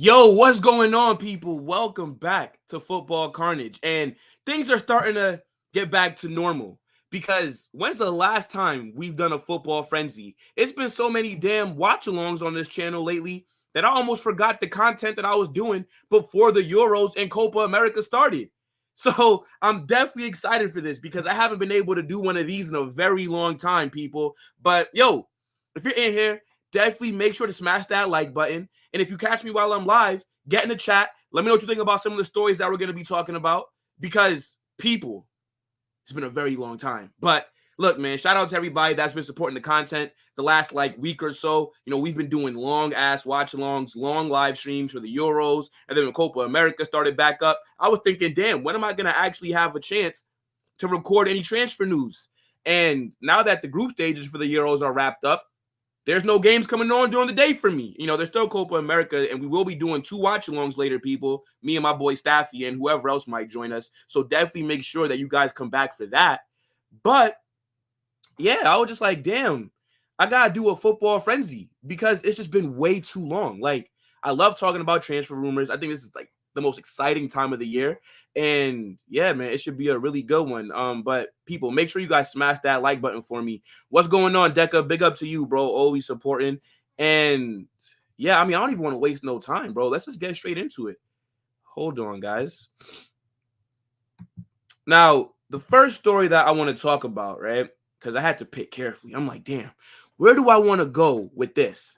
Yo, what's going on, people? Welcome back to Football Carnage. And things are starting to get back to normal because when's the last time we've done a football frenzy? It's been so many damn watch alongs on this channel lately that I almost forgot the content that I was doing before the Euros and Copa America started. So I'm definitely excited for this because I haven't been able to do one of these in a very long time, people. But yo, if you're in here, definitely make sure to smash that like button. And if you catch me while I'm live, get in the chat. Let me know what you think about some of the stories that we're going to be talking about because people, it's been a very long time. But look, man, shout out to everybody that's been supporting the content the last week or so. You know, we've been doing long ass watch alongs, long live streams for the Euros. And then when Copa America started back up, I was thinking, damn, when am I going to actually have a chance to record any transfer news? And now that the group stages for the Euros are wrapped up, there's no games coming on during the day for me. You know, there's still Copa America, and we will be doing 2 watch-alongs later, people, me and my boy Staffy and whoever else might join us. So definitely make sure that you guys come back for that. But, yeah, I was just like, damn, I got to do a football frenzy because it's just been way too long. Like, I love talking about transfer rumors. I think this is, the most exciting time of the year. And yeah, man, it should be a really good one. But people, make sure you guys smash that like button for me. What's going on, Deca? Big up to you, bro. Always supporting. And yeah, I mean, I don't even want to waste no time, bro. Let's just get straight into it. Hold on, guys. Now, the first story that I want to talk about, right? Because I had to pick carefully. I'm like, damn, where do I want to go with this?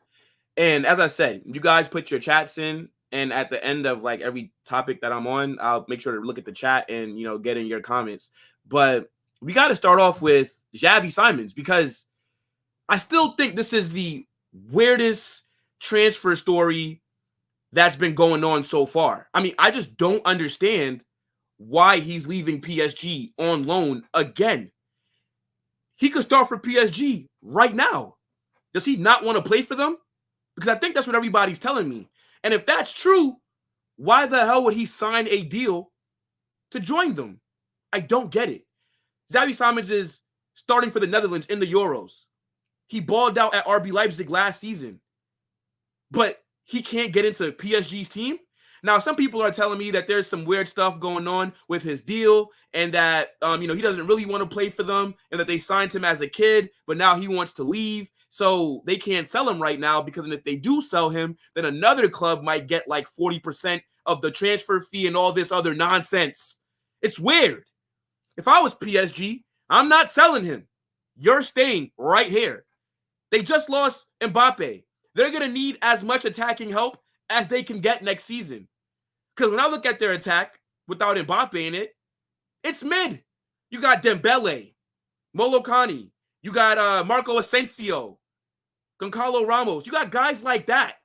And as I said, you guys put your chats in. And at the end of every topic that I'm on, I'll make sure to look at the chat and, get in your comments. But we got to start off with Xavi Simons because I still think this is the weirdest transfer story that's been going on so far. I mean, I just don't understand why he's leaving PSG on loan again. He could start for PSG right now. Does he not want to play for them? Because I think that's what everybody's telling me. And if that's true, why the hell would he sign a deal to join them? I don't get it. Xavi Simons is starting for the Netherlands in the Euros. He balled out at RB Leipzig last season, but he can't get into PSG's team. Now, some people are telling me that there's some weird stuff going on with his deal and that, he doesn't really want to play for them and that they signed him as a kid, but now he wants to leave. So they can't sell him right now because if they do sell him, then another club might get 40% of the transfer fee and all this other nonsense. It's weird. If I was PSG, I'm not selling him. You're staying right here. They just lost Mbappe. They're going to need as much attacking help as they can get next season. Because when I look at their attack without Mbappe in it, it's mid. You got Dembele, Molokani. You got Marco Asensio, Goncalo Ramos. You got guys like that.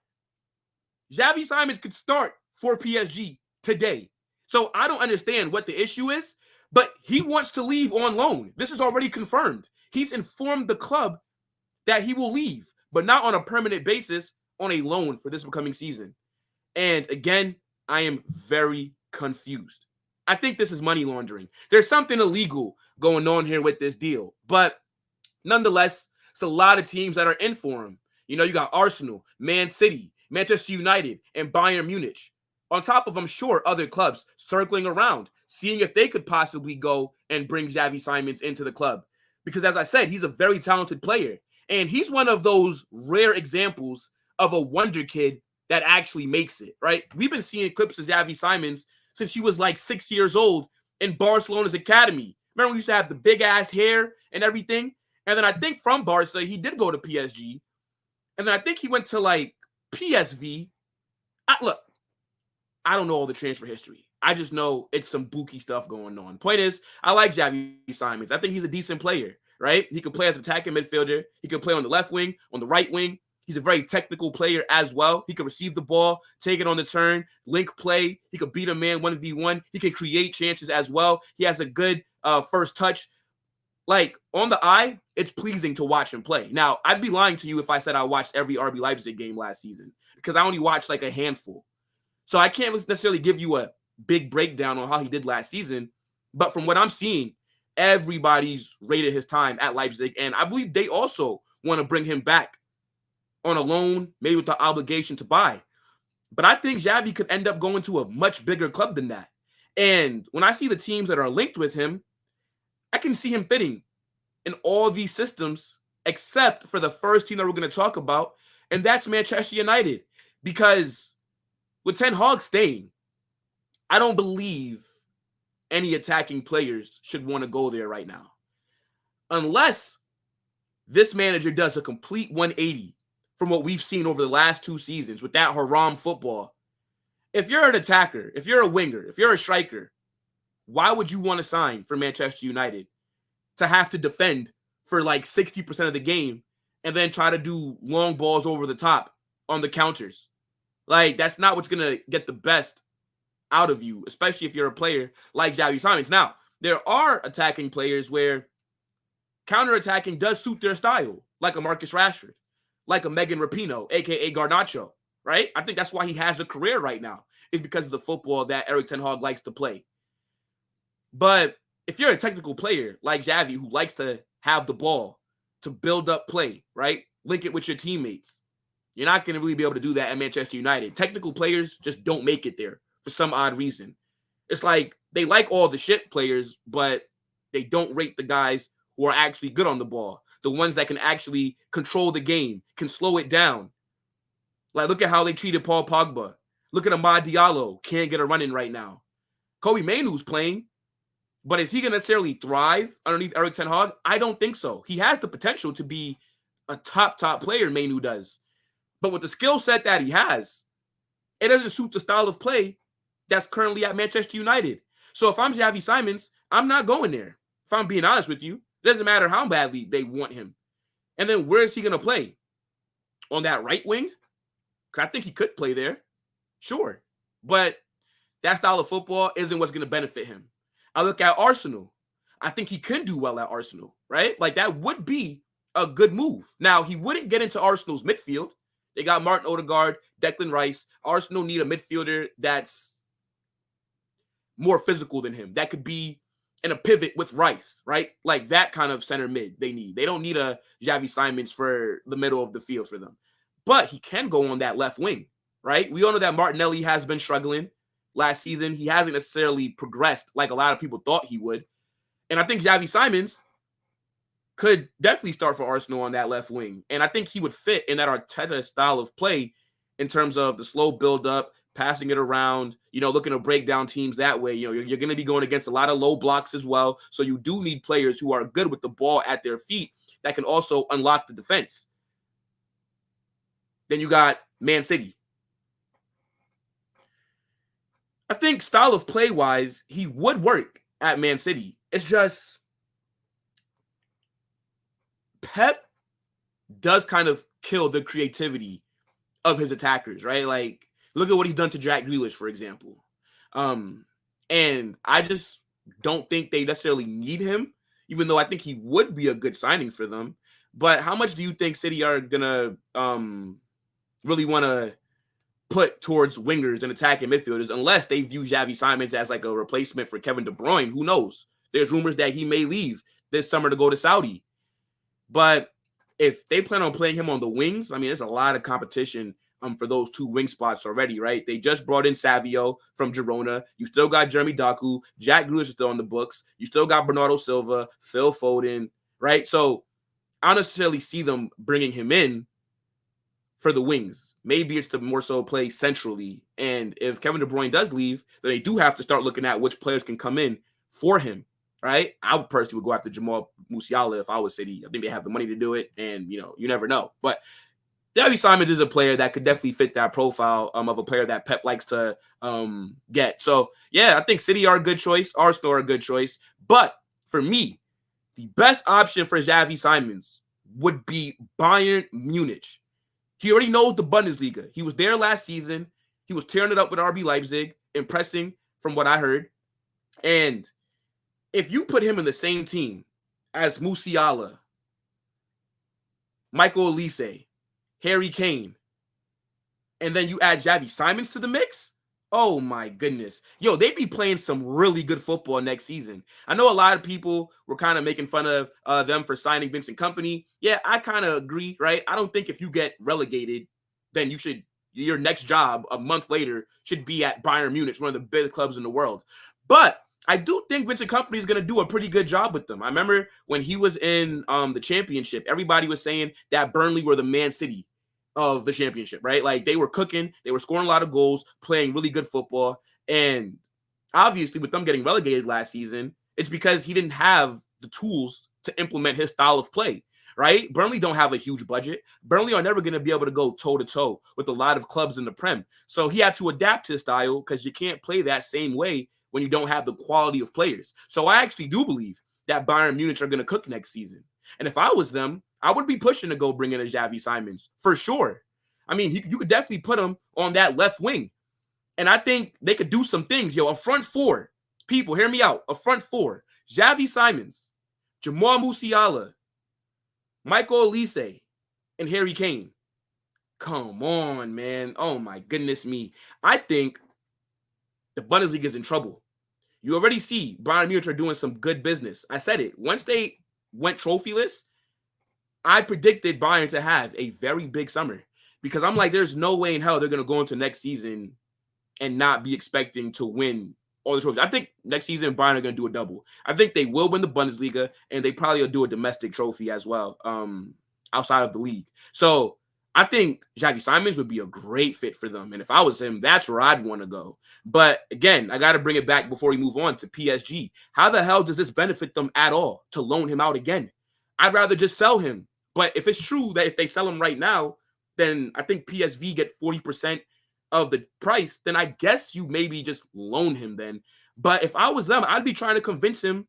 Xavi Simons could start for PSG today. So I don't understand what the issue is, but he wants to leave on loan. This is already confirmed. He's informed the club that he will leave, but not on a permanent basis, on a loan for this upcoming season. And again, I am very confused. I think this is money laundering. There's something illegal going on here with this deal, but nonetheless, it's a lot of teams that are in for him. You got Arsenal, Man City, Manchester United, and Bayern Munich. On top of, I'm sure, other clubs circling around, seeing if they could possibly go and bring Xavi Simons into the club. Because as I said, he's a very talented player. And he's one of those rare examples of a wonder kid that actually makes it, right? We've been seeing clips of Xavi Simons since he was 6 years old in Barcelona's academy. Remember, we used to have the big-ass hair and everything? And then I think from Barca, he did go to PSG. And then I think he went to, PSV. Look, I don't know all the transfer history. I just know it's some bookie stuff going on. Point is, I like Xavi Simons. I think he's a decent player, right? He can play as an attacking midfielder. He can play on the left wing, on the right wing. He's a very technical player as well. He can receive the ball, take it on the turn, link play. He can beat a man 1v1. He can create chances as well. He has a good first touch. On the eye, it's pleasing to watch him play. Now, I'd be lying to you if I said I watched every RB Leipzig game last season because I only watched a handful. So I can't necessarily give you a big breakdown on how he did last season. But from what I'm seeing, everybody's rated his time at Leipzig. And I believe they also want to bring him back on a loan, maybe with the obligation to buy. But I think Xavi could end up going to a much bigger club than that. And when I see the teams that are linked with him, I can see him fitting in all these systems except for the first team that we're going to talk about, and that's Manchester United. Because with Ten Hag staying, I don't believe any attacking players should want to go there right now. Unless this manager does a complete 180 from what we've seen over the last 2 seasons with that haram football. If you're an attacker, if you're a winger, if you're a striker, why would you want to sign for Manchester United to have to defend for like 60% of the game and then try to do long balls over the top on the counters? Like, that's not what's going to get the best out of you, especially if you're a player like Xavi Simons. Now, there are attacking players where counterattacking does suit their style, like a Marcus Rashford, like a Megan Rapinoe, a.k.a. Garnacho, right? I think that's why he has a career right now, is because of the football that Erik ten Hag likes to play. But if you're a technical player like Xavi, who likes to have the ball, to build up play, right? Link it with your teammates. You're not going to really be able to do that at Manchester United. Technical players just don't make it there for some odd reason. It's like they like all the shit players, but they don't rate the guys who are actually good on the ball. The ones that can actually control the game, can slow it down. Like, look at how they treated Paul Pogba. Look at Amad Diallo. Can't get a run in right now. Kobe Mainoo's playing, but is he going to necessarily thrive underneath Erik ten Hag? I don't think so. He has the potential to be a top player, Mainoo does. But with the skill set that he has, it doesn't suit the style of play that's currently at Manchester United. So if I'm Xavi Simons, I'm not going there. If I'm being honest with you, it doesn't matter how badly they want him. And then where is he going to play? On that right wing? Because I think he could play there. Sure. But that style of football isn't what's going to benefit him. I look at Arsenal. I think he could do well at Arsenal, right? Like, that would be a good move. Now, he wouldn't get into Arsenal's midfield. They got Martin Odegaard, Declan Rice. Arsenal need a midfielder that's more physical than him. That could be in a pivot with Rice, right? Like that kind of center mid they need. They don't need a Xavi Simons for the middle of the field for them. But he can go on that left wing, right? We all know that Martinelli has been struggling last season. He hasn't necessarily progressed like a lot of people thought he would. And I think Xavi Simons could definitely start for Arsenal on that left wing. And I think he would fit in that Arteta style of play in terms of the slow build-up, passing it around, looking to break down teams that way. You're going to be going against a lot of low blocks as well. So you do need players who are good with the ball at their feet that can also unlock the defense. Then you got Man City. I think style of play-wise, he would work at Man City. It's just Pep does kind of kill the creativity of his attackers, right? Like, look at what he's done to Jack Grealish, for example. And I just don't think they necessarily need him, even though I think he would be a good signing for them. But how much do you think City are going to really want to put towards wingers and attacking midfielders, unless they view Xavi Simons as like a replacement for Kevin De Bruyne? Who knows? There's rumors that he may leave this summer to go to Saudi. But if they plan on playing him on the wings, I mean, there's a lot of competition for those 2 wing spots already, right? They just brought in Savio from Girona. You still got Jeremy Doku. Jack Grealish is still on the books. You still got Bernardo Silva, Phil Foden, right? So I don't necessarily see them bringing him in for the wings. Maybe it's to more so play centrally. And if Kevin De Bruyne does leave, then they do have to start looking at which players can come in for him, right? I would personally go after Jamal Musiala if I was City. I think they have the money to do it, and, you never know. But Xavi Simons is a player that could definitely fit that profile of a player that Pep likes to get. So, yeah, I think City are a good choice. Arsenal are a good choice. But for me, the best option for Xavi Simons would be Bayern Munich. He already knows the Bundesliga. He was there last season. He was tearing it up with RB Leipzig, impressing from what I heard. And if you put him in the same team as Musiala, Michael Olise, Harry Kane, and then you add Xavi Simons to the mix, oh my goodness. Yo, they'd be playing some really good football next season. I know a lot of people were kind of making fun of them for signing Vincent Kompany. Yeah, I kind of agree, right? I don't think if you get relegated, then you should your next job a month later should be at Bayern Munich, one of the biggest clubs in the world. But I do think Vincent Kompany is going to do a pretty good job with them. I remember when he was in the championship, everybody was saying that Burnley were the Man City of the championship, right? Like they were cooking, they were scoring a lot of goals, playing really good football. And obviously with them getting relegated last season, it's because he didn't have the tools to implement his style of play, right? Burnley don't have a huge budget. Burnley are never going to be able to go toe-to-toe with a lot of clubs in the Prem. So he had to adapt his style because you can't play that same way when you don't have the quality of players. So I actually do believe that Bayern Munich are going to cook next season. And if I was them, I would be pushing to go bring in a Xavi Simons for sure. I mean, you could definitely put him on that left wing. And I think they could do some things. A front four. People, hear me out. A front four. Xavi Simons, Jamal Musiala, Michael Olise, and Harry Kane. Come on, man. Oh, my goodness me. I think the Bundesliga is in trouble. You already see Bayern Munich are doing some good business. I said it. Once they went trophyless, I predicted Bayern to have a very big summer because I'm like, there's no way in hell they're going to go into next season and not be expecting to win all the trophies. I think next season Bayern are going to do a double. I think they will win the Bundesliga and they probably will do a domestic trophy as well outside of the league. So I think Xavi Simons would be a great fit for them. And if I was him, that's where I'd want to go. But again, I got to bring it back before we move on to PSG. How the hell does this benefit them at all to loan him out again? I'd rather just sell him. But if it's true that if they sell him right now, then I think PSV get 40% of the price, then I guess you maybe just loan him then. But if I was them, I'd be trying to convince him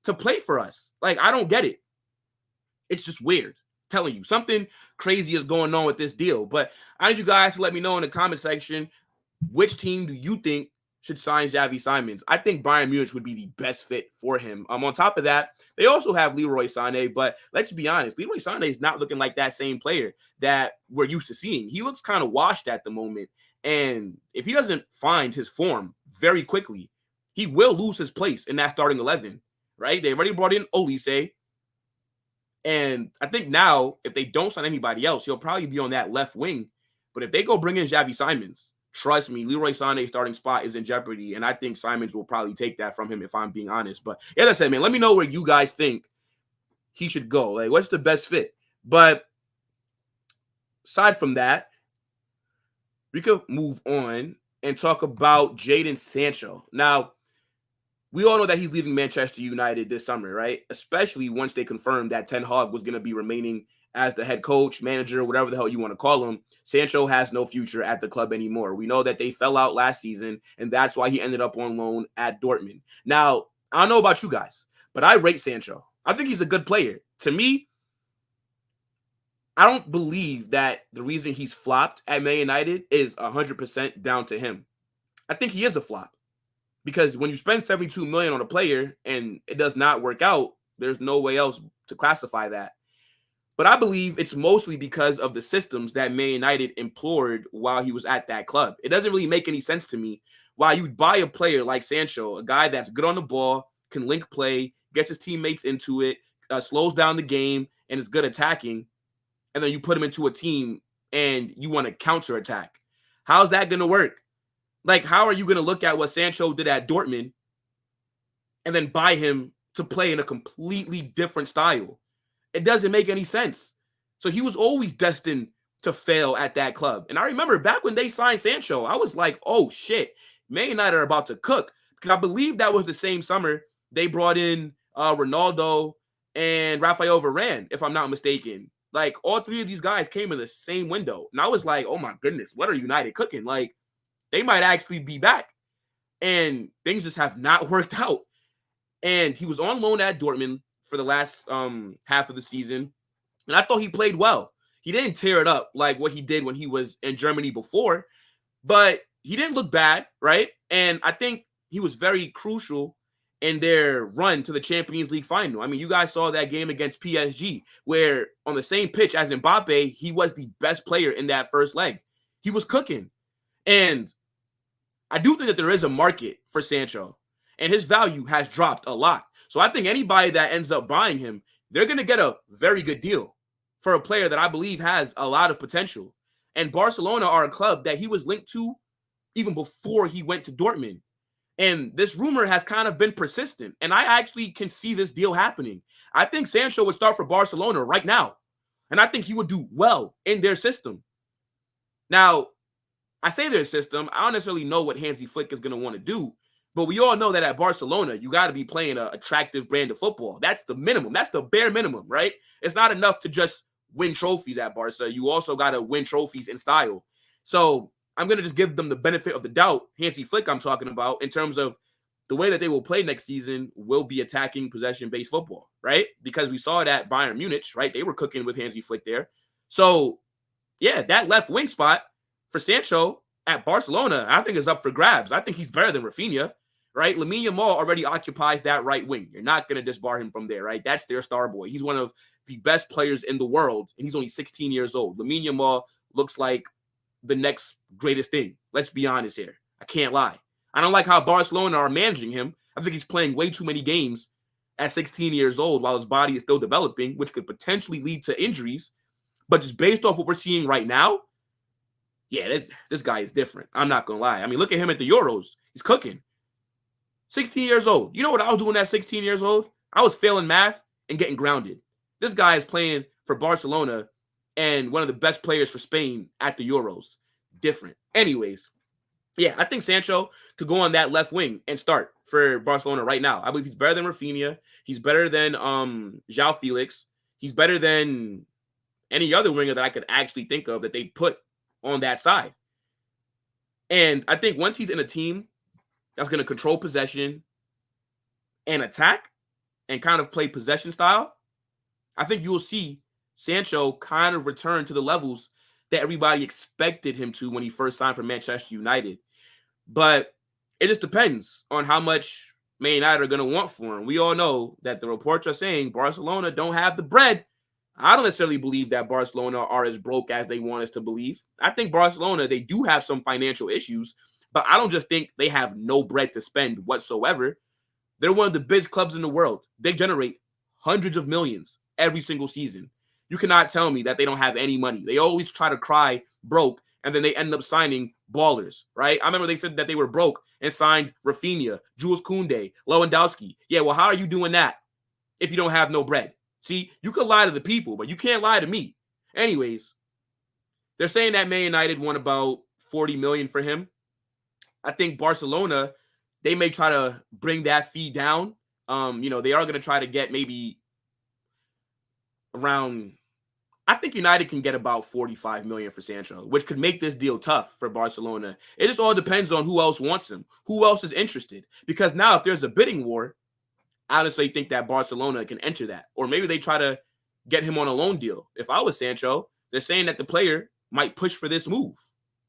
to play for us. Like, I don't get it. It's just weird. Telling you, something crazy is going on with this deal. But I need you guys to let me know in the comment section, which team do you think should sign Xavi Simons? I think Bayern Munich would be the best fit for him. On top of that, they also have Leroy Sané, but let's be honest, Leroy Sané is not looking like that same player that we're used to seeing. He looks kind of washed at the moment, and if he doesn't find his form very quickly, he will lose his place in that starting 11, right? They already brought in Olise, and I think now, if they don't sign anybody else, he'll probably be on that left wing. But if they go bring in Xavi Simons, trust me, Leroy Sané's starting spot is in jeopardy, and I think Simons will probably take that from him if I'm being honest. But as I said, man, let me know where you guys think he should go. Like, what's the best fit? But aside from that, we could move on and talk about Jadon Sancho. Now, we all know that he's leaving Manchester United this summer, right? Especially once they confirmed that Ten Hag was going to be remaining as the head coach, manager, whatever the hell you want to call him. Sancho has no future at the club anymore. We know that they fell out last season, and that's why he ended up on loan at Dortmund. Now, I don't know about you guys, but I rate Sancho. I think he's a good player. To me, I don't believe that the reason he's flopped at Man United is 100% down to him. I think he is a flop. Because when you spend $72 million on a player and it does not work out, there's no way else to classify that. But I believe it's mostly because of the systems that Man United employed while he was at that club. It doesn't really make any sense to me why you'd buy a player like Sancho, a guy that's good on the ball, can link play, gets his teammates into it, slows down the game, and is good attacking, and then you put him into a team and you want to counterattack. How's that going to work? Like, how are you going to look at what Sancho did at Dortmund and then buy him to play in a completely different style? It doesn't make any sense. So he was always destined to fail at that club. And I remember back when they signed Sancho, I was like, oh, shit, Man United are about to cook. Because I believe that was the same summer they brought in Ronaldo and Raphael Varane, if I'm not mistaken. Like, all three of these guys came in the same window. And I was like, oh, my goodness, what are United cooking? Like, they might actually be back. And things just have not worked out. And he was on loan at Dortmund for the last half of the season. And I thought he played well. He didn't tear it up like what he did when he was in Germany before. But he didn't look bad, right? And I think he was very crucial in their run to the Champions League final. I mean, you guys saw that game against PSG where on the same pitch as Mbappe, he was the best player in that first leg. He was cooking. And I do think that there is a market for Sancho, and his value has dropped a lot. So I think anybody that ends up buying him, they're going to get a very good deal for a player that I believe has a lot of potential. And Barcelona are a club that he was linked to even before he went to Dortmund. And this rumor has kind of been persistent. And I actually can see this deal happening. I think Sancho would start for Barcelona right now. And I think he would do well in their system. Now, I say their system. I don't necessarily know what Hansi Flick is going to want to do. But we all know that at Barcelona, you got to be playing an attractive brand of football. That's the minimum. That's the bare minimum, right? It's not enough to just win trophies at Barca. You also got to win trophies in style. So I'm going to just give them the benefit of the doubt, Hansi Flick I'm talking about, in terms of the way that they will play next season will be attacking possession-based football, right? Because we saw it at Bayern Munich, right? They were cooking with Hansi Flick there. So, yeah, that left wing spot for Sancho at Barcelona, I think is up for grabs. I think he's better than Raphinha, right? Lamine Yamal already occupies that right wing. You're not going to disbar him from there, right? That's their star boy. He's one of the best players in the world, and he's only 16 years old. Lamine Yamal looks like the next greatest thing. Let's be honest here. I can't lie. I don't like how Barcelona are managing him. I think he's playing way too many games at 16 years old while his body is still developing, which could potentially lead to injuries. But just based off what we're seeing right now, yeah, this guy is different. I'm not going to lie. I mean, look at him at the Euros. He's cooking. 16 years old. You know what I was doing at 16 years old? I was failing math and getting grounded. This guy is playing for Barcelona and one of the best players for Spain at the Euros. Different. Anyways, yeah, I think Sancho could go on that left wing and start for Barcelona right now. I believe he's better than Raphinha. He's better than João Felix. He's better than any other winger that I could actually think of that they put on that side. And I think once he's in a team that's going to control possession and attack and kind of play possession style, I think you will see Sancho kind of return to the levels that everybody expected him to when he first signed for Manchester United. But it just depends on how much Man United are going to want for him. We all know that the reports are saying Barcelona don't have the bread. I don't necessarily believe that Barcelona are as broke as they want us to believe. I think Barcelona, they do have some financial issues, but I don't just think they have no bread to spend whatsoever. They're one of the biggest clubs in the world. They generate hundreds of millions every single season. You cannot tell me that they don't have any money. They always try to cry broke, and then they end up signing ballers, right? I remember they said that they were broke and signed Raphinha, Jules Koundé, Lewandowski. Yeah, well, how are you doing that if you don't have no bread? See, you could lie to the people, but you can't lie to me. Anyways, they're saying that Man United won about 40 million for him. I think Barcelona, they may try to bring that fee down. They are going to try to get maybe around, I think United can get about 45 million for Sancho, which could make this deal tough for Barcelona. It just all depends on who else wants him, who else is interested. Because now if there's a bidding war, I honestly think that Barcelona can enter that. Or maybe they try to get him on a loan deal. If I was Sancho, they're saying that the player might push for this move.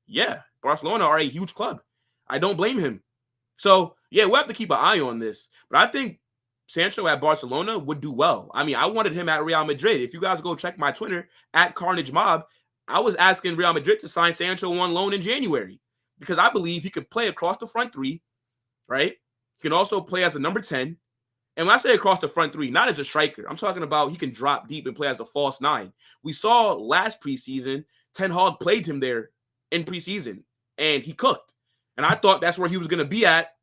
Yeah, Barcelona are a huge club. I don't blame him. So, yeah, we'll have to keep an eye on this. But I think Sancho at Barcelona would do well. I mean, I wanted him at Real Madrid. If you guys go check my Twitter, at Carnage Mob, I was asking Real Madrid to sign Sancho on loan in January because I believe he could play across the front three, right? He can also play as a number 10. And when I say across the front three, not as a striker, I'm talking about he can drop deep and play as a false 9. We saw last preseason, Ten Hag played him there in preseason, and he cooked. And I thought that's where he was going to be at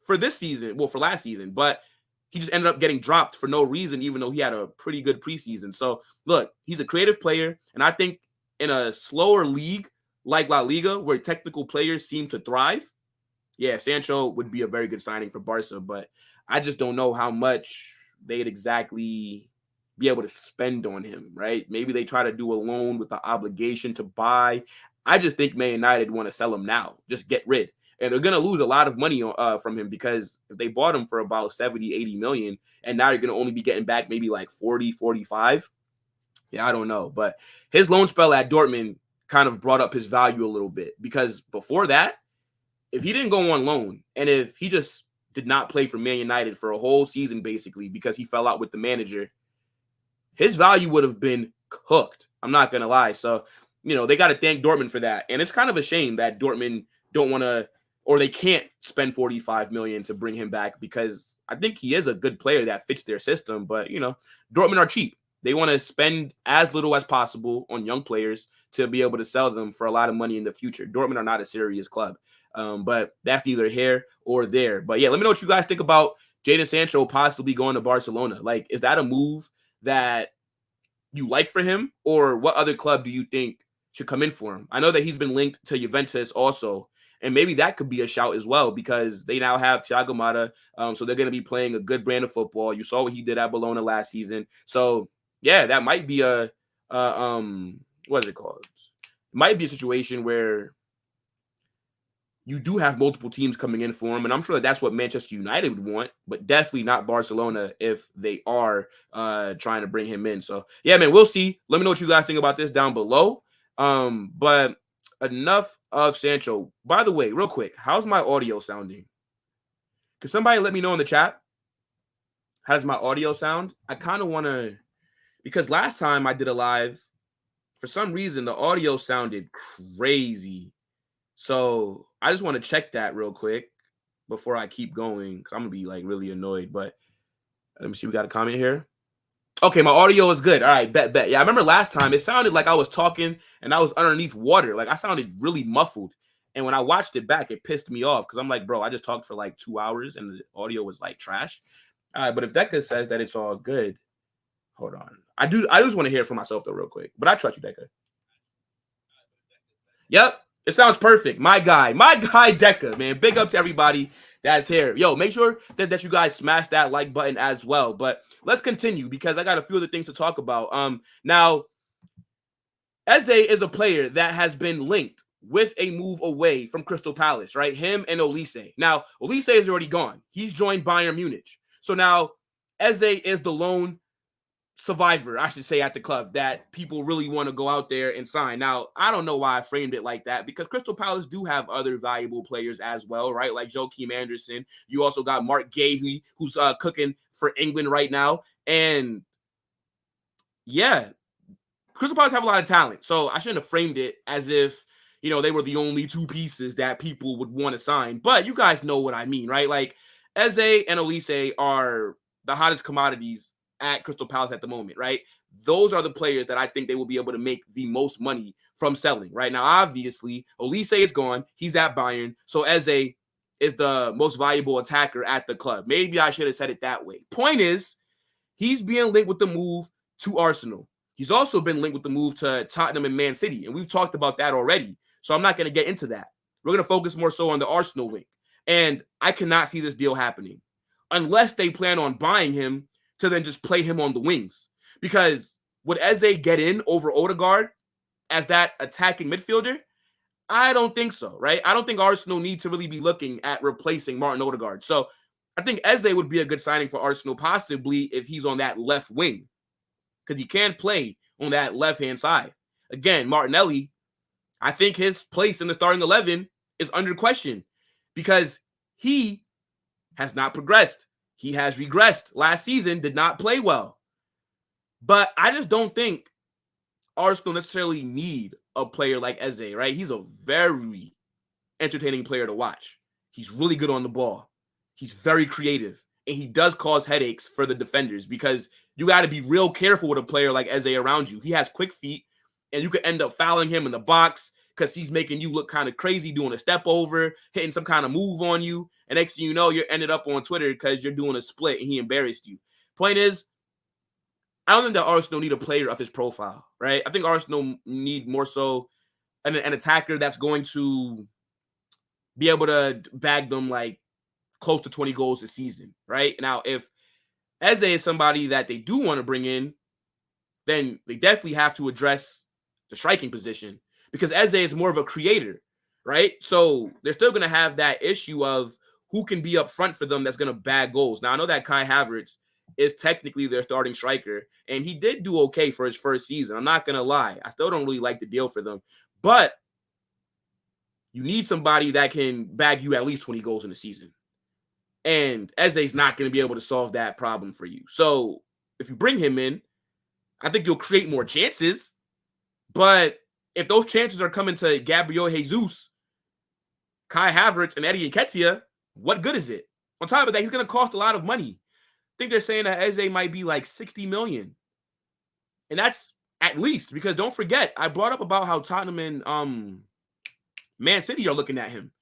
for this season, well, for last season. But he just ended up getting dropped for no reason, even though he had a pretty good preseason. So, look, he's a creative player, and I think in a slower league like La Liga, where technical players seem to thrive, yeah, Sancho would be a very good signing for Barca, but I just don't know how much they'd exactly be able to spend on him, right? Maybe they try to do a loan with the obligation to buy. I just think Man United want to sell him now, just get rid. And they're going to lose a lot of money from him because if they bought him for about 70, 80 million, and now you're going to only be getting back maybe like 40, 45. Yeah, I don't know. But his loan spell at Dortmund kind of brought up his value a little bit because before that, if he didn't go on loan and if he just did not play for Man United for a whole season, basically, because he fell out with the manager, his value would have been cooked. I'm not going to lie. So, they got to thank Dortmund for that. And it's kind of a shame that Dortmund don't want to, or they can't spend 45 million to bring him back because I think he is a good player that fits their system. But, Dortmund are cheap. They want to spend as little as possible on young players to be able to sell them for a lot of money in the future. Dortmund are not a serious club, but that's neither here or there. But yeah, let me know what you guys think about Jadon Sancho possibly going to Barcelona. Like, is that a move that you like for him, or what other club do you think should come in for him? I know that he's been linked to Juventus also, and maybe that could be a shout as well because they now have Thiago Motta, so they're going to be playing a good brand of football. You saw what he did at Bologna last season, so yeah, that might be what is it called? It might be a situation where you do have multiple teams coming in for him, and I'm sure that's what Manchester United would want, but definitely not Barcelona if they are trying to bring him in. So, yeah, man, we'll see. Let me know what you guys think about this down below. But enough of Sancho. By the way, real quick, how's my audio sounding? Can somebody let me know in the chat? How does my audio sound? I kind of want to, because last time I did a live, for some reason, the audio sounded crazy. So I just want to check that real quick before I keep going because I'm going to be like really annoyed. But let me see. We got a comment here. Okay, my audio is good. All right, bet. Yeah, I remember last time it sounded like I was talking and I was underneath water. Like I sounded really muffled. And when I watched it back, it pissed me off because I'm like, bro, I just talked for like 2 hours and the audio was like trash. All right, but if Deca says that it's all good, hold on. I just want to hear it for myself though real quick. But I trust you, Deca. Yep. It sounds perfect. My guy, Deca, man. Big up to everybody that's here. Yo, make sure that you guys smash that like button as well. But let's continue because I got a few other things to talk about. Now, Eze is a player that has been linked with a move away from Crystal Palace, right? Him and Olise. Now, Olise is already gone. He's joined Bayern Munich. So now Eze is the lone survivor, I should say, at the club that people really want to go out there and sign. Now, I don't know why I framed it like that because Crystal Palace do have other valuable players as well, right? Like Joachim Anderson. You also got Mark Gahey, who's cooking for England right now. And yeah, Crystal Palace have a lot of talent. So I shouldn't have framed it as if, you know, they were the only two pieces that people would want to sign. But you guys know what I mean, right? Like Eze and Olise are the hottest commodities at Crystal Palace at the moment, right? Those are the players that I think they will be able to make the most money from selling, right? Now, obviously, Olise is gone. He's at Bayern. So Eze is the most valuable attacker at the club. Maybe I should have said it that way. Point is, he's being linked with the move to Arsenal. He's also been linked with the move to Tottenham and Man City, and we've talked about that already. So I'm not going to get into that. We're going to focus more so on the Arsenal link. And I cannot see this deal happening unless they plan on buying him to then just play him on the wings. Because would Eze get in over Odegaard as that attacking midfielder? I don't think so, right? I don't think Arsenal need to really be looking at replacing Martin Odegaard. So I think Eze would be a good signing for Arsenal, possibly if he's on that left wing, because he can play on that left-hand side. Again, Martinelli, I think his place in the starting 11 is under question because he has not progressed. He has regressed. Last season, did not play well. But I just don't think Arsenal necessarily need a player like Eze, right? He's a very entertaining player to watch. He's really good on the ball. He's very creative. And he does cause headaches for the defenders because you got to be real careful with a player like Eze around you. He has quick feet, and you could end up fouling him in the box because he's making you look kind of crazy, doing a step over, hitting some kind of move on you. And next thing you know, you're ended up on Twitter because you're doing a split and he embarrassed you. Point is, I don't think that Arsenal need a player of his profile, right? I think Arsenal need more so an attacker that's going to be able to bag them like close to 20 goals a season, right? Now, if Eze is somebody that they do want to bring in, then they definitely have to address the striking position because Eze is more of a creator, right? So they're still going to have that issue of who can be up front for them that's going to bag goals. Now, I know that Kai Havertz is technically their starting striker, and he did do okay for his first season. I'm not going to lie. I still don't really like the deal for them. But you need somebody that can bag you at least 20 goals in a season. And Eze's not going to be able to solve that problem for you. So if you bring him in, I think you'll create more chances. But if those chances are coming to Gabriel Jesus, Kai Havertz, and Eddie Nketiah, what good is it? On top of that, he's going to cost a lot of money. I think they're saying that Eze might be like 60 million. And that's At least, because don't forget, I brought up about how Tottenham and Man City are looking at him.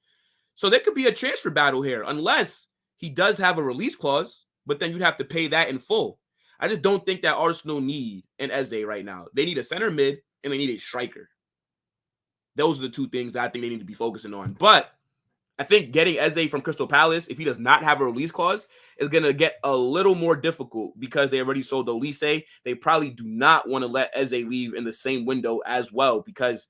So there could be a transfer battle here, unless he does have a release clause, but then you'd have to pay that in full. I just don't think that Arsenal need an Eze right now. They need a center mid and they need a striker. Those are the two things that I think they need to be focusing on. But I think getting Eze from Crystal Palace, if he does not have a release clause, is going to get a little more difficult because they already sold Olise. They probably do not want to let Eze leave in the same window as well, because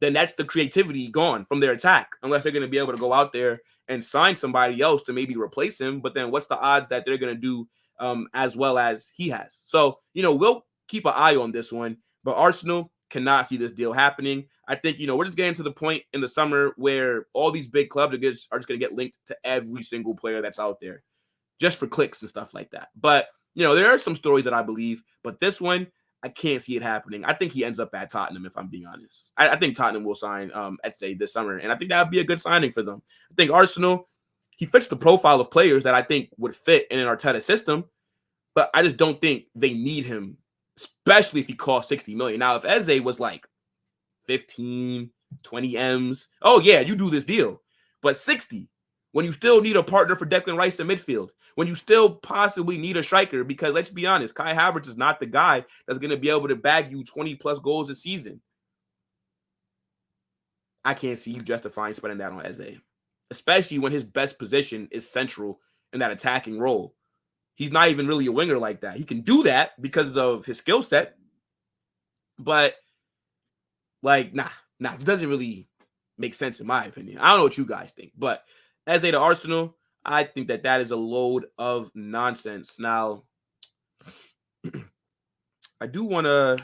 then that's the creativity gone from their attack, unless they're going to be able to go out there and sign somebody else to maybe replace him. But then what's the odds that they're going to do as well as he has? So, we'll keep an eye on this one. But Arsenal cannot see this deal happening. I think, we're just getting to the point in the summer where all these big clubs are just going to get linked to every single player that's out there just for clicks and stuff like that. But, there are some stories that I believe, but this one, I can't see it happening. I think he ends up at Tottenham, if I'm being honest. I think Tottenham will sign Eze this summer, and I think that would be a good signing for them. I think Arsenal, he fits the profile of players that I think would fit in an Arteta system, but I just don't think they need him, especially if he costs 60 million. Now, if Eze was like 15, 20 M's, oh yeah, you do this deal. But 60, when you still need a partner for Declan Rice in midfield, when you still possibly need a striker, because let's be honest, Kai Havertz is not the guy that's going to be able to bag you 20-plus goals a season. I can't see you justifying spending that on Eze, especially when his best position is central in that attacking role. He's not even really a winger like that. He can do that because of his skill set, but it doesn't really make sense in my opinion. I don't know what you guys think, but Eze to Arsenal, I think that is a load of nonsense. Now, I do want to,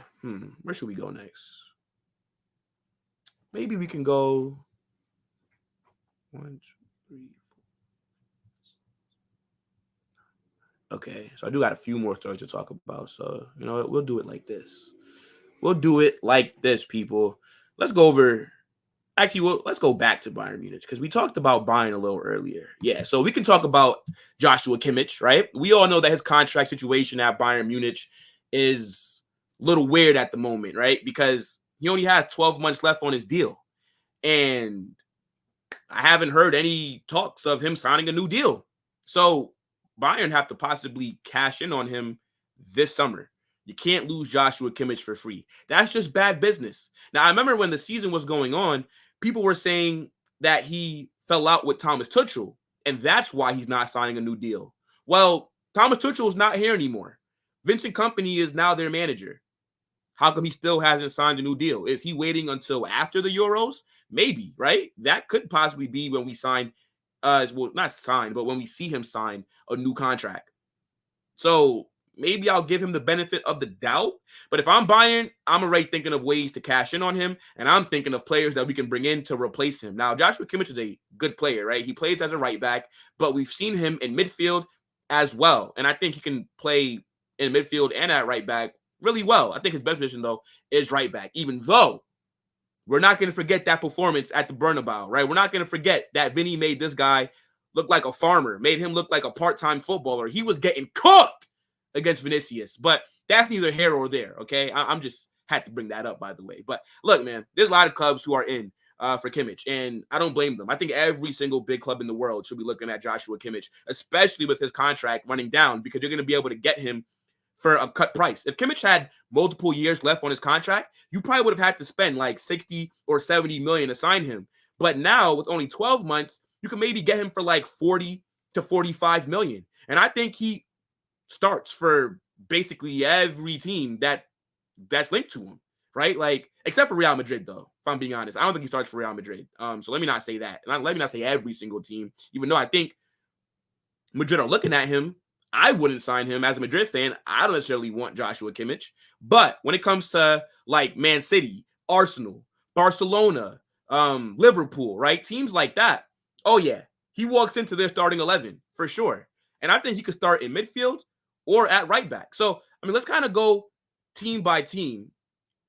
where should we go next? Maybe we can go 1, 2, 3, 4. Okay, so I do got a few more stories to talk about. So, we'll do it like this. We'll do it like this, people. Let's go over. Actually, let's go back to Bayern Munich because we talked about Bayern a little earlier. Yeah, so we can talk about Joshua Kimmich, right? We all know that his contract situation at Bayern Munich is a little weird at the moment, right? Because he only has 12 months left on his deal. And I haven't heard any talks of him signing a new deal. So Bayern have to possibly cash in on him this summer. You can't lose Joshua Kimmich for free. That's just bad business. Now, I remember when the season was going on, people were saying that he fell out with Thomas Tuchel, and that's why he's not signing a new deal. Well, Thomas Tuchel is not here anymore. Vincent Kompany is now their manager. How come he still hasn't signed a new deal? Is he waiting until after the Euros? Maybe, right? That could possibly be when we sign, not sign, but when we see him sign a new contract. So maybe I'll give him the benefit of the doubt. But if I'm Bayern, I'm already thinking of ways to cash in on him. And I'm thinking of players that we can bring in to replace him. Now, Joshua Kimmich is a good player, right? He plays as a right back, but we've seen him in midfield as well. And I think he can play in midfield and at right back really well. I think his best position, though, is right back, even though we're not going to forget that performance at the Bernabeu, right? We're not going to forget that Vinny made this guy look like a farmer, made him look like a part-time footballer. He was getting cooked against Vinicius, but that's neither here or there, okay? I'm just had to bring that up, by the way. But look, man, there's a lot of clubs who are in for Kimmich, and I don't blame them. I think every single big club in the world should be looking at Joshua Kimmich, especially with his contract running down, because you're going to be able to get him for a cut price. If Kimmich had multiple years left on his contract, you probably would have had to spend like 60 or 70 million to sign him. But now, with only 12 months, you can maybe get him for like 40 to 45 million. And I think he starts for basically every team that's linked to him, right? Like, except for Real Madrid, though, if I'm being honest. I don't think he starts for Real Madrid. So let me not say that. And let me not say every single team, even though I think Madrid are looking at him. I wouldn't sign him as a Madrid fan. I don't necessarily want Joshua Kimmich. But when it comes to like Man City, Arsenal, Barcelona, Liverpool, right? Teams like that. Oh, yeah. He walks into their starting 11 for sure. And I think he could start in midfield or at right back. So, I mean, let's kind of go team by team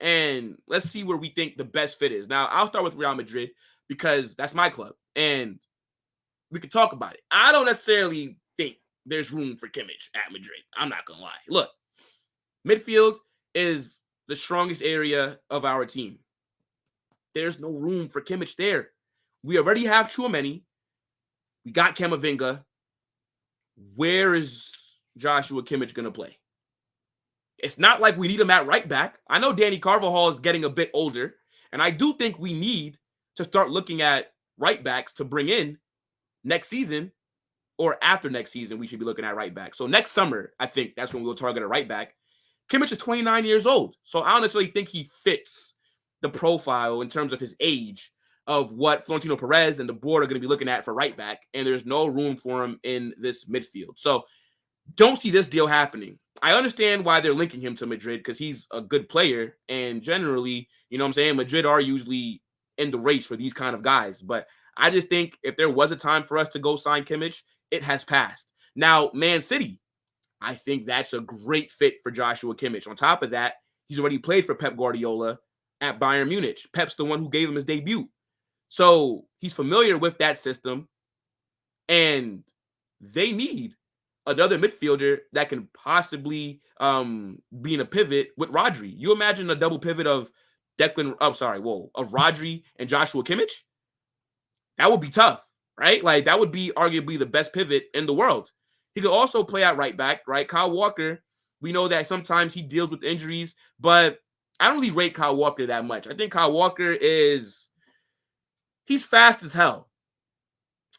and let's see where we think the best fit is. Now, I'll start with Real Madrid because that's my club and we could talk about it. I don't necessarily think there's room for Kimmich at Madrid. I'm not going to lie. Look, midfield is the strongest area of our team. There's no room for Kimmich there. We already have Tchouaméni. We got Camavinga. Where is Joshua Kimmich going to play? It's not like we need him at right back. I know Danny Carvajal is getting a bit older, and I do think we need to start looking at right backs to bring in next season, or after next season, we should be looking at right back. So next summer, I think that's when we'll target a right back. Kimmich is 29 years old, so I don't necessarily think he fits the profile in terms of his age of what Florentino Perez and the board are going to be looking at for right back, and there's no room for him in this midfield. So don't see this deal happening. I understand why they're linking him to Madrid because he's a good player, and generally, you know what I'm saying, Madrid are usually in the race for these kind of guys. But I just think if there was a time for us to go sign Kimmich, it has passed. Now, Man City, I think that's a great fit for Joshua Kimmich. On top of that, he's already played for Pep Guardiola at Bayern Munich. Pep's the one who gave him his debut. So he's familiar with that system, and they need another midfielder that can possibly be in a pivot with Rodri. You imagine a double pivot of Rodri and Joshua Kimmich? That would be tough, right? Like, that would be arguably the best pivot in the world. He could also play at right back, right? Kyle Walker, we know that sometimes he deals with injuries, but I don't really rate Kyle Walker that much. I think Kyle Walker he's fast as hell.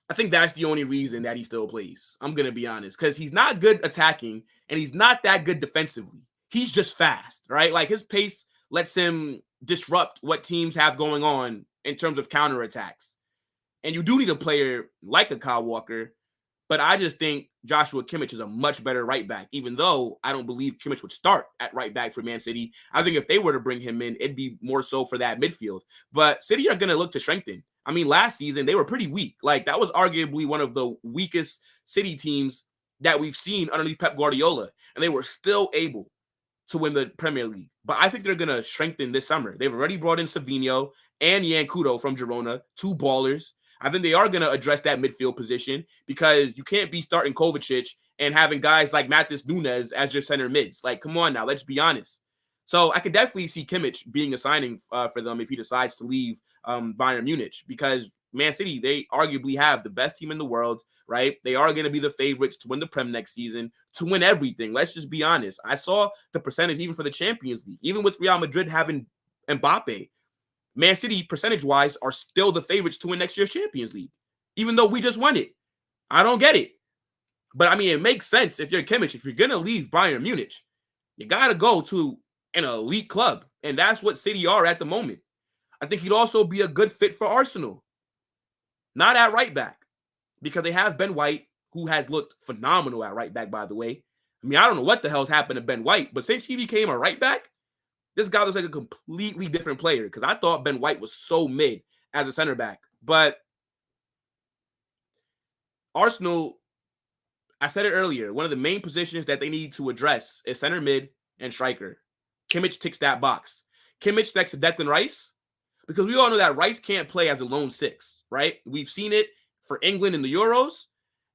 I think that's the only reason that he still plays. I'm going to be honest, because he's not good attacking and he's not that good defensively. He's just fast, right? Like, his pace lets him disrupt what teams have going on in terms of counterattacks. And you do need a player like a Kyle Walker, but I just think Joshua Kimmich is a much better right back, even though I don't believe Kimmich would start at right back for Man City. I think if they were to bring him in, it'd be more so for that midfield. But City are going to look to strengthen. I mean, last season, they were pretty weak. Like, that was arguably one of the weakest City teams that we've seen underneath Pep Guardiola, and they were still able to win the Premier League. But I think they're going to strengthen this summer. They've already brought in Savinho and Yankudo from Girona, two ballers. I think they are going to address that midfield position because you can't be starting Kovacic and having guys like Matheus Nunes as your center mids. Like, come on now, let's be honest. So I could definitely see Kimmich being a signing for them if he decides to leave Bayern Munich, because Man City, they arguably have the best team in the world, right? They are going to be the favorites to win the Prem next season, to win everything. Let's just be honest. I saw the percentage even for the Champions League, even with Real Madrid having Mbappe. Man City, percentage-wise, are still the favorites to win next year's Champions League, even though we just won it. I don't get it. But, I mean, it makes sense if you're Kimmich. If you're going to leave Bayern Munich, you got to go to an elite club, and that's what City are at the moment. I think he'd also be a good fit for Arsenal. Not at right back, because they have Ben White, who has looked phenomenal at right back, by the way. I mean, I don't know what the hell's happened to Ben White, but since he became a right back, this guy looks like a completely different player, because I thought Ben White was so mid as a center back. But Arsenal, I said it earlier, one of the main positions that they need to address is center mid and striker. Kimmich ticks that box. Kimmich next to Declan Rice, because we all know that Rice can't play as a lone six, right? We've seen it for England in the Euros,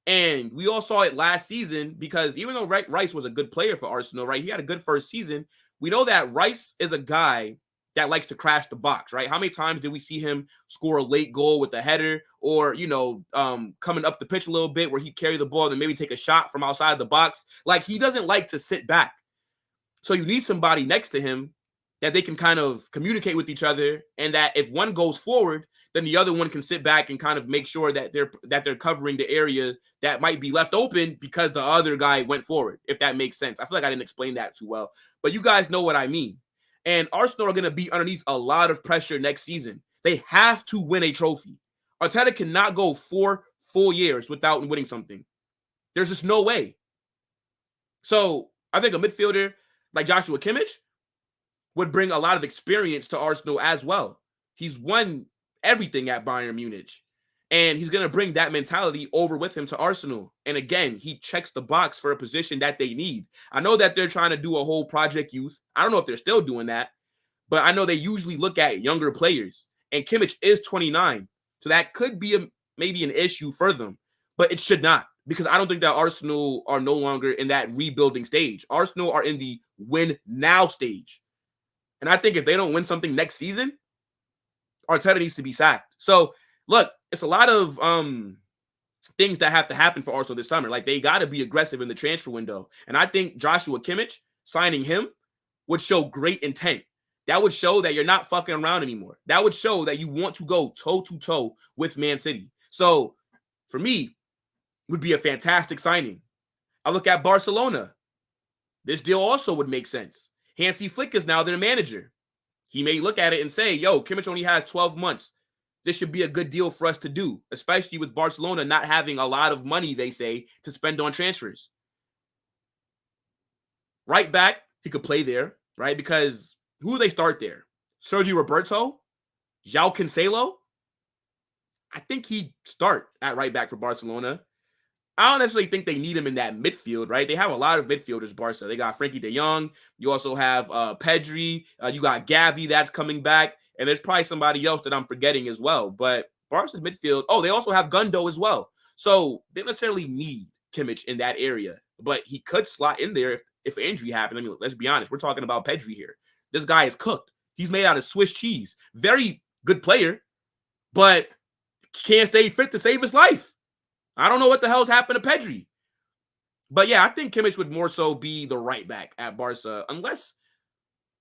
and we all saw it last season, because even though Rice was a good player for Arsenal, right? He had a good first season. We know that Rice is a guy that likes to crash the box, right? How many times did we see him score a late goal with a header, or, you know, coming up the pitch a little bit where he'd carry the ball and maybe take a shot from outside the box? Like, he doesn't like to sit back. So you need somebody next to him that they can kind of communicate with each other, and that if one goes forward, then the other one can sit back and kind of make sure that they're covering the area that might be left open because the other guy went forward, if that makes sense. I feel like I didn't explain that too well, but you guys know what I mean. And Arsenal are going to be underneath a lot of pressure next season. They have to win a trophy. Arteta cannot go 4 full years without winning something. There's just no way. So I think a midfielder like Joshua Kimmich would bring a lot of experience to Arsenal as well. He's won everything at Bayern Munich, and he's going to bring that mentality over with him to Arsenal. And again, he checks the box for a position that they need. I know that they're trying to do a whole project youth. I don't know if they're still doing that, but I know they usually look at younger players, and Kimmich is 29. So that could be maybe an issue for them, but it should not, because I don't think that Arsenal are no longer in that rebuilding stage. Arsenal are in the win now stage. And I think if they don't win something next season, Arteta needs to be sacked. So, look, it's a lot of things that have to happen for Arsenal this summer. Like, they got to be aggressive in the transfer window. And I think Joshua Kimmich, signing him, would show great intent. That would show that you're not fucking around anymore. That would show that you want to go toe-to-toe with Man City. So, for me, would be a fantastic signing. I look at Barcelona. This deal also would make sense. Hansi Flick is now their manager. He may look at it and say, yo, Kimmich only has 12 months. This should be a good deal for us to do, especially with Barcelona not having a lot of money, they say, to spend on transfers. Right back, he could play there, right? Because who do they start there? Sergio Roberto? João Cancelo? I think he'd start at right back for Barcelona. I don't necessarily think they need him in that midfield, right? They have a lot of midfielders, Barca. They got Frankie de Jong. You also have Pedri. You got Gavi that's coming back. And there's probably somebody else that I'm forgetting as well. But Barca's midfield, they also have Gundo as well. So they don't necessarily need Kimmich in that area. But he could slot in there if injury happened. I mean, let's be honest. We're talking about Pedri here. This guy is cooked. He's made out of Swiss cheese. Very good player, but can't stay fit to save his life. I don't know what the hell's happened to Pedri. But yeah, I think Kimmich would more so be the right back at Barca, unless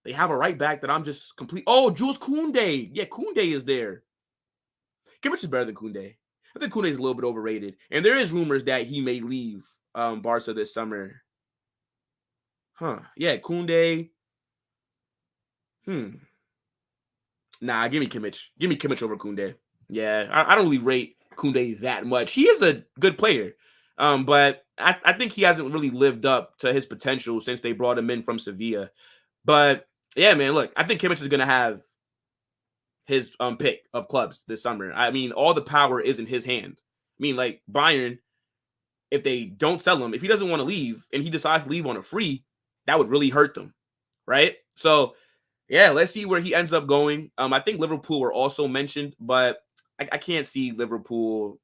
they have a right back that I'm just complete. Oh, Jules Koundé. Yeah, Koundé is there. Kimmich is better than Koundé. I think Koundé is a little bit overrated. And there is rumors that he may leave Barca this summer. Yeah, Koundé. Nah, give me Kimmich. Give me Kimmich over Koundé. Yeah, I don't really rate Koundé that much. He is a good player, but I think he hasn't really lived up to his potential since they brought him in from Sevilla. But yeah, man, look, I think Kimmich is going to have his pick of clubs this summer. I mean, all the power is in his hand. I mean, like Bayern, if they don't sell him, if he doesn't want to leave and he decides to leave on a free, that would really hurt them, right? So yeah, let's see where he ends up going. I think Liverpool were also mentioned, but I can't see Liverpool.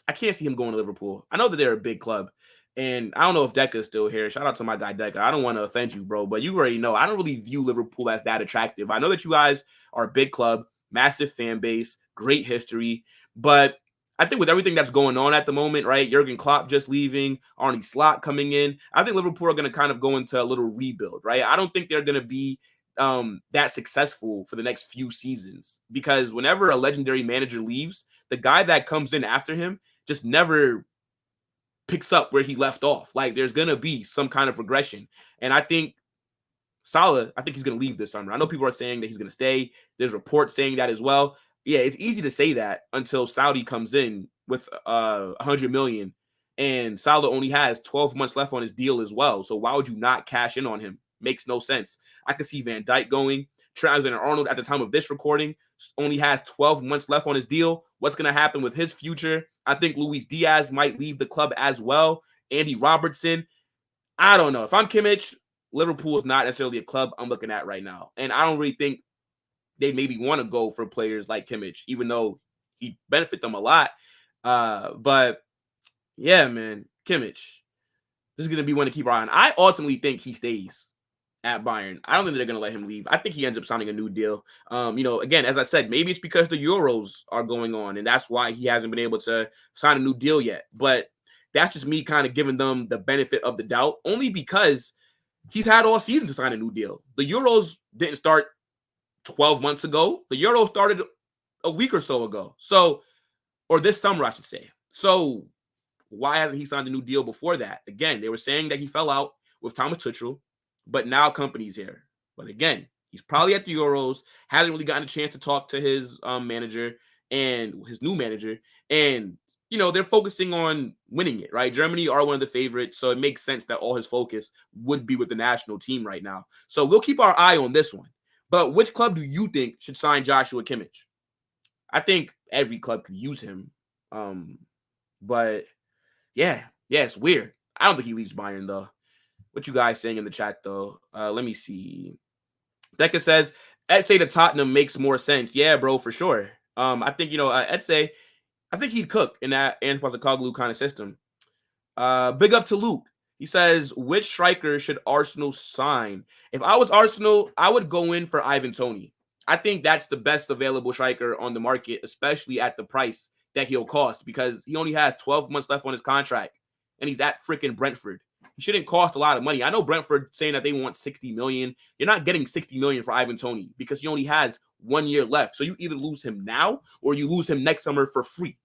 I can't see him going to Liverpool. I know that they're a big club, and I don't know if Decca's still here. Shout out to my guy Decca. I don't want to offend you, bro, but you already know I don't really view Liverpool as that attractive. I know that you guys are a big club, massive fan base, great history, but I think with everything that's going on at the moment, right? Jurgen Klopp just leaving, Arne Slot coming in. I think Liverpool are going to kind of go into a little rebuild, right? I don't think they're going to be that successful for the next few seasons, because whenever a legendary manager leaves, the guy that comes in after him just never picks up where he left off. Like, there's gonna be some kind of regression, and I think Salah, I think he's gonna leave this summer. I know people are saying that he's gonna stay. There's reports saying that as well. Yeah, it's easy to say that until Saudi comes in with 100 million, and Salah only has 12 months left on his deal as well. So why would you not cash in on him? Makes no sense. I could see Van Dijk going. Trent Alexander-Arnold at the time of this recording only has 12 months left on his deal. What's going to happen with his future? I think Luis Diaz might leave the club as well. Andy Robertson. I don't know. If I'm Kimmich, Liverpool is not necessarily a club I'm looking at right now. And I don't really think they maybe want to go for players like Kimmich, even though he benefit them a lot. But yeah, man, Kimmich. This is going to be one to keep our eye on. I ultimately think he stays at Bayern. I don't think they're going to let him leave. I think he ends up signing a new deal. Again, as I said, maybe it's because the Euros are going on, and that's why he hasn't been able to sign a new deal yet. But that's just me kind of giving them the benefit of the doubt, only because he's had all season to sign a new deal. The Euros didn't start 12 months ago. The Euros started a week or so ago. Or this summer, I should say. So why hasn't he signed a new deal before that? Again, they were saying that he fell out with Thomas Tuchel, but now Kompany's here. But again, he's probably at the Euros, hasn't really gotten a chance to talk to his manager and his new manager. And, they're focusing on winning it, right? Germany are one of the favorites, so it makes sense that all his focus would be with the national team right now. So we'll keep our eye on this one. But which club do you think should sign Joshua Kimmich? I think every club could use him. But yeah, it's weird. I don't think he leaves Bayern, though. What you guys saying in the chat, though? Let me see. Decca says, Etse to Tottenham makes more sense. Yeah, bro, for sure. I think, Etse, I think he'd cook in that Antoine Postecoglou kind of system. Big up to Luke. He says, which striker should Arsenal sign? If I was Arsenal, I would go in for Ivan Toney. I think that's the best available striker on the market, especially at the price that he'll cost, because he only has 12 months left on his contract, and he's at freaking Brentford. He shouldn't cost a lot of money. I know Brentford saying that they want 60 million. You're not getting 60 million for Ivan Toney because he only has 1 year left. So you either lose him now or you lose him next summer for free.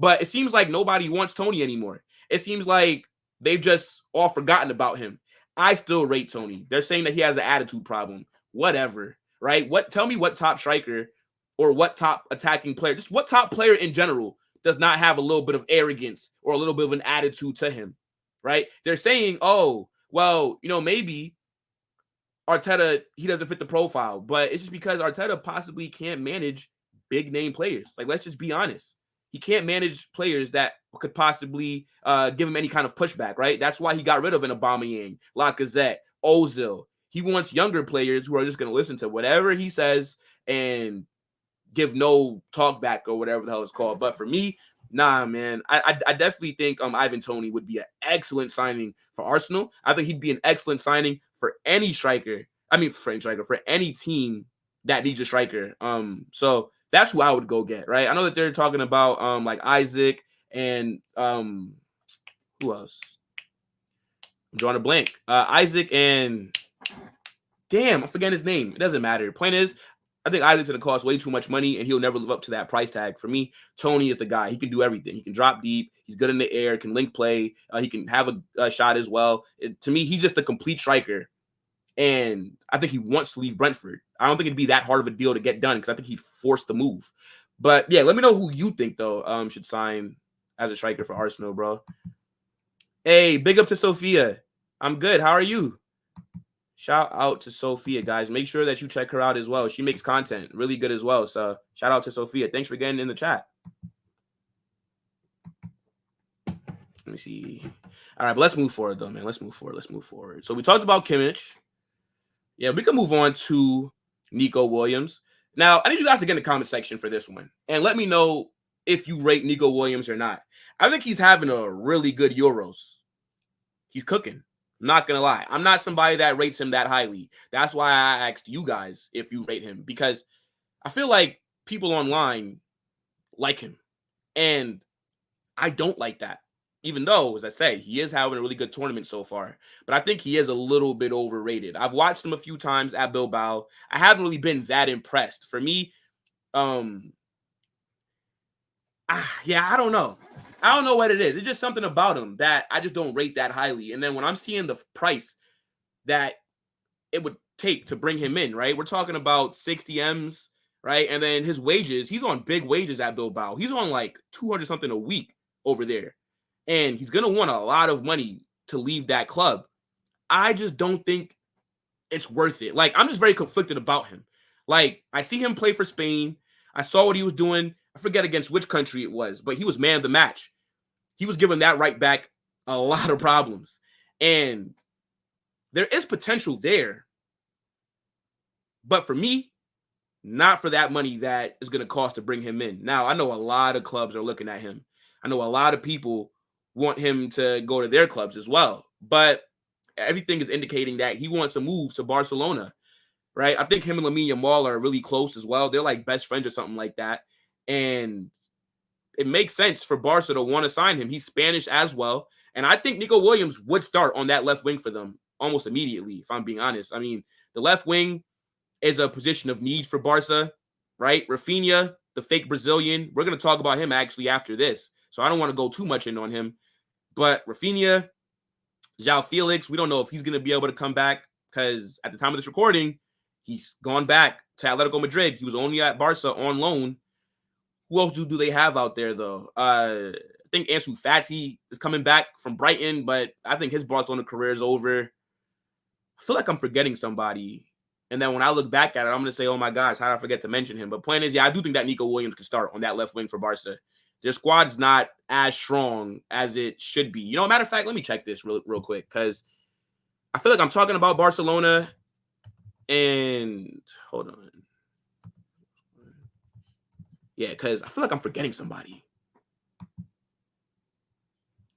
But it seems like nobody wants Toney anymore. It seems like they've just all forgotten about him. I still rate Toney. They're saying that he has an attitude problem. Whatever, right? Tell me what top striker or what top attacking player, just what top player in general does not have a little bit of arrogance or a little bit of an attitude to him, right? They're saying, oh, well, maybe Arteta, he doesn't fit the profile, but it's just because Arteta possibly can't manage big name players. Like, let's just be honest. He can't manage players that could possibly give him any kind of pushback, right? That's why he got rid of an Aubameyang, Lacazette, Ozil. He wants younger players who are just going to listen to whatever he says and give no talk back or whatever the hell it's called. But for me, nah, man, I definitely think Ivan Toney would be an excellent signing for Arsenal. I think he'd be an excellent signing for any striker. I mean, for any team that needs a striker. So that's who I would go get, right? I know that they're talking about like Isak and who else? I'm drawing a blank. Isak and damn, I'm forgetting his name. It doesn't matter. Point is, I think Isak's going to cost way too much money, and he'll never live up to that price tag. For me, Toney is the guy. He can do everything. He can drop deep. He's good in the air, can link play. He can have a shot as well. To me, he's just a complete striker, and I think he wants to leave Brentford. I don't think it'd be that hard of a deal to get done because I think he'd force the move. But, yeah, let me know who you think, though, should sign as a striker for Arsenal, bro. Hey, big up to Sophia. I'm good. How are you? Shout out to Sophia, guys. Make sure that you check her out as well. She makes content really good as well. So shout out to Sophia. Thanks for getting in the chat. Let me see. All right, but let's move forward, though, man. Let's move forward. So we talked about Kimmich. Yeah, we can move on to Nico Williams. Now, I need you guys to get in the comment section for this one. And let me know if you rate Nico Williams or not. I think he's having a really good Euros. He's cooking. I'm not going to lie. I'm not somebody that rates him that highly. That's why I asked you guys if you rate him, because I feel like people online like him. And I don't like that. Even though, as I say, he is having a really good tournament so far. But I think he is a little bit overrated. I've watched him a few times at Bilbao. I haven't really been that impressed. For me, yeah, I don't know. I don't know what it is. It's just something about him that I just don't rate that highly. And then when I'm seeing the price that it would take to bring him in, right? We're talking about 60 M's, right? And then his wages, he's on big wages at Bilbao. He's on like 200 something a week over there. And he's going to want a lot of money to leave that club. I just don't think it's worth it. Like, I'm just very conflicted about him. Like, I see him play for Spain. I saw what he was doing. I forget against which country it was, but he was man of the match. He was giving that right back a lot of problems. And there is potential there. But for me, not for that money that is going to cost to bring him in. Now, I know a lot of clubs are looking at him. I know a lot of people want him to go to their clubs as well. But everything is indicating that he wants to move to Barcelona, right? I think him and Lamine Yamal are really close as well. They're like best friends or something like that. And it makes sense for Barca to want to sign him. He's Spanish as well. And I think Nico Williams would start on that left wing for them almost immediately, if I'm being honest. I mean, the left wing is a position of need for Barca, right? Raphinha, the fake Brazilian. We're going to talk about him actually after this. So I don't want to go too much in on him. But Raphinha, João Felix, we don't know if he's going to be able to come back because at the time of this recording, he's gone back to Atletico Madrid. He was only at Barca on loan. Who else do they have out there, though? I think Ansu Fati is coming back from Brighton, but I think his Barcelona career is over. I feel like I'm forgetting somebody. And then when I look back at it, I'm going to say, oh, my gosh, how did I forget to mention him? But point is, yeah, I do think that Nico Williams can start on that left wing for Barca. Their squad's not as strong as it should be. Matter of fact, let me check this real quick because I feel like I'm talking about Barcelona. And hold on. Yeah, because I feel like I'm forgetting somebody.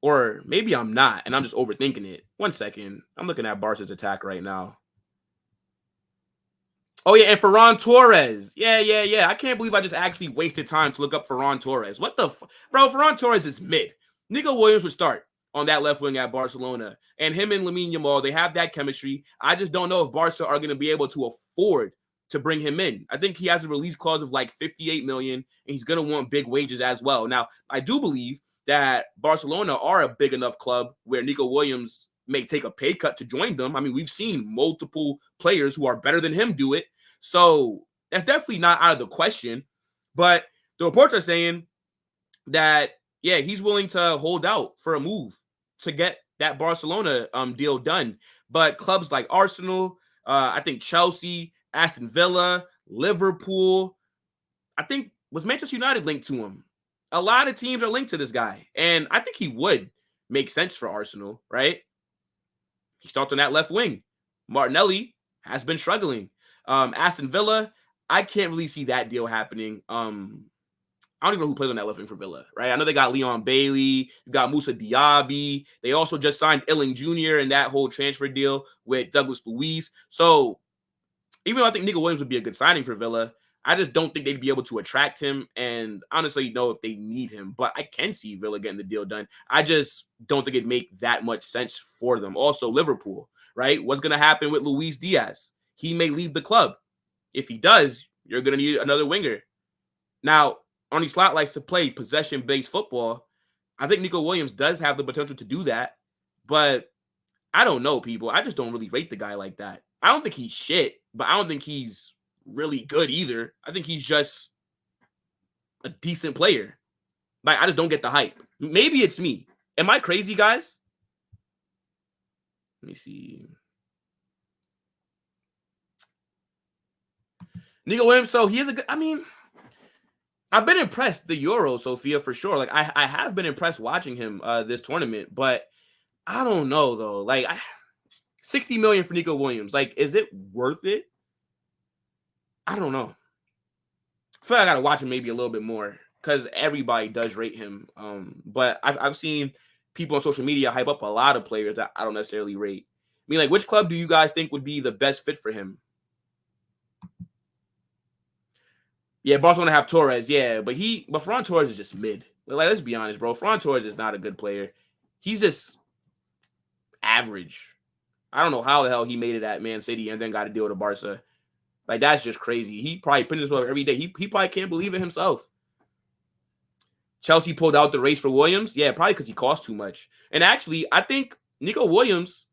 Or maybe I'm not, and I'm just overthinking it. 1 second. I'm looking at Barca's attack right now. Oh, yeah, and Ferran Torres. Yeah. I can't believe I just actually wasted time to look up Ferran Torres. What the bro, Ferran Torres is mid. Nico Williams would start on that left wing at Barcelona. And him and Lamine Yamal, they have that chemistry. I just don't know if Barca are going to be able to afford to bring him in. I think he has a release clause of like 58 million, and he's going to want big wages as well. Now, I do believe that Barcelona are a big enough club where Nico Williams may take a pay cut to join them. I mean, we've seen multiple players who are better than him do it. So that's definitely not out of the question. But the reports are saying that, yeah, he's willing to hold out for a move to get that Barcelona deal done. But clubs like Arsenal, I think Chelsea, Aston Villa, Liverpool, I think was Manchester United linked to him. A lot of teams are linked to this guy. And I think he would make sense for Arsenal, right? He starts on that left wing. Martinelli has been struggling. Aston Villa, I can't really see that deal happening. I don't even know who plays on that left wing for Villa, right? I know they got Leon Bailey, you got Moussa Diaby. They also just signed Illing Jr. in that whole transfer deal with Douglas Luiz. So even though I think Nico Williams would be a good signing for Villa, I just don't think they'd be able to attract him. And honestly, know if they need him. But I can see Villa getting the deal done. I just don't think it'd make that much sense for them. Also, Liverpool, right? What's going to happen with Luis Diaz? He may leave the club. If he does, you're going to need another winger. Now, Arne Slot likes to play possession-based football. I think Nico Williams does have the potential to do that. But I don't know, people. I just don't really rate the guy like that. I don't think he's shit, but I don't think he's really good either. I think he's just a decent player. Like, I just don't get the hype. Maybe it's me. Am I crazy, guys? Let me see. Nico Williams, so he is a good, I mean, I've been impressed the Euro, Sophia, for sure. Like, I have been impressed watching him this tournament, but I don't know, though. Like, 60 million for Nico Williams. Like, is it worth it? I don't know. I feel like I got to watch him maybe a little bit more because everybody does rate him. But I've seen people on social media hype up a lot of players that I don't necessarily rate. I mean, like, which club do you guys think would be the best fit for him? Yeah, Barcelona have Torres. Yeah, but Ferran Torres is just mid. Like, let's be honest, bro. Ferran Torres is not a good player. He's just average. I don't know how the hell he made it at Man City and then got to deal with Barca. Like, that's just crazy. He probably put himself every day. He probably can't believe it himself. Chelsea pulled out the race for Williams. Yeah, probably because he cost too much. And actually, I think Nico Williams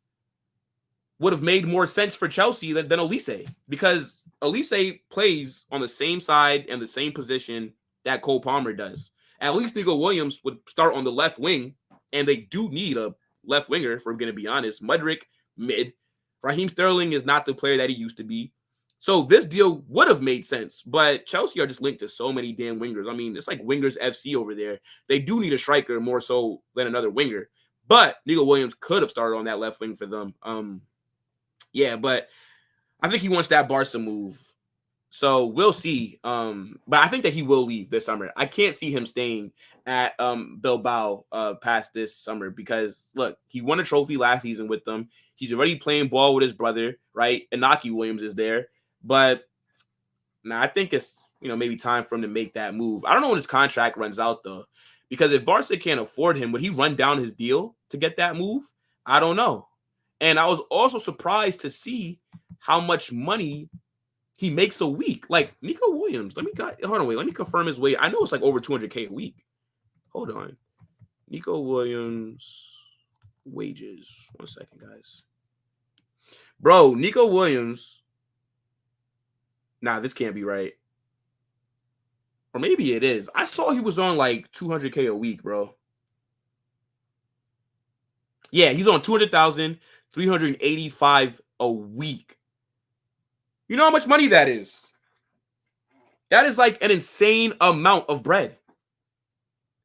would have made more sense for Chelsea than Olise, because Olise plays on the same side and the same position that Cole Palmer does. At least Nico Williams would start on the left wing, and they do need a left winger, if we're going to be honest. Mudryk, mid. Raheem Sterling is not the player that he used to be. So this deal would have made sense, but Chelsea are just linked to so many damn wingers. I mean, it's like Wingers FC over there. They do need a striker more so than another winger. But Nico Williams could have started on that left wing for them. Yeah, but I think he wants that Barca move. So we'll see. But I think that he will leave this summer. I can't see him staying at Bilbao past this summer because, look, he won a trophy last season with them. He's already playing ball with his brother, right? Inaki Williams is there. But now I think it's, maybe time for him to make that move. I don't know when his contract runs out, though, because if Barca can't afford him, would he run down his deal to get that move? I don't know. And I was also surprised to see how much money he makes a week. Like Nico Williams, let me confirm his wage. I know it's like over 200K a week. Hold on. Nico Williams wages. 1 second, guys. Bro, Nico Williams. Nah, this can't be right. Or maybe it is. I saw he was on like 200K a week, bro. Yeah, he's on 200,385 a week. You know how much money that is? That is like an insane amount of bread.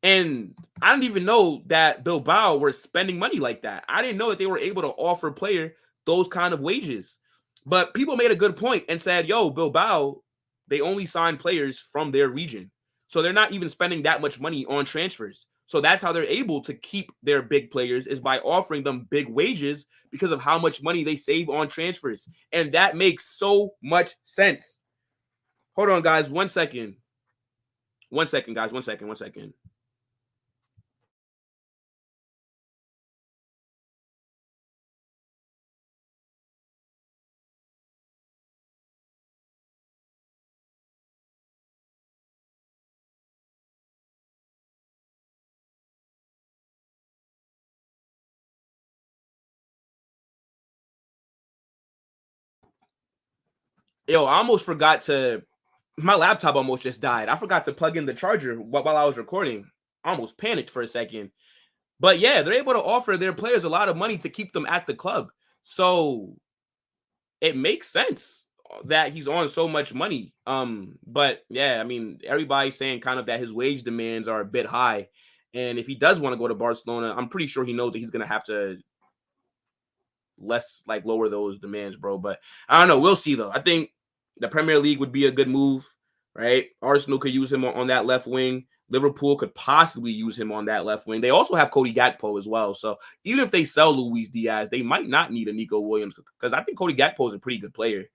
And I didn't even know that Bilbao were spending money like that. I didn't know that they were able to offer a player those kind of wages. But people made a good point and said, yo, Bilbao, they only sign players from their region. So they're not even spending that much money on transfers. So that's how they're able to keep their big players, is by offering them big wages because of how much money they save on transfers. And that makes so much sense. Hold on, guys. 1 second. 1 second, guys. 1 second. 1 second. Yo, I almost forgot to, my laptop almost just died. I forgot to plug in the charger while I was recording. I almost panicked for a second. But yeah, they're able to offer their players a lot of money to keep them at the club. So it makes sense that he's on so much money. But yeah, I mean, everybody's saying kind of that his wage demands are a bit high. And if he does want to go to Barcelona, I'm pretty sure he knows that he's gonna have to lower those demands, bro. But I don't know. We'll see though. I think the Premier League would be a good move, right? Arsenal could use him on that left wing. Liverpool could possibly use him on that left wing. They also have Cody Gakpo as well. So even if they sell Luis Diaz, they might not need a Nico Williams, because I think Cody Gakpo is a pretty good player.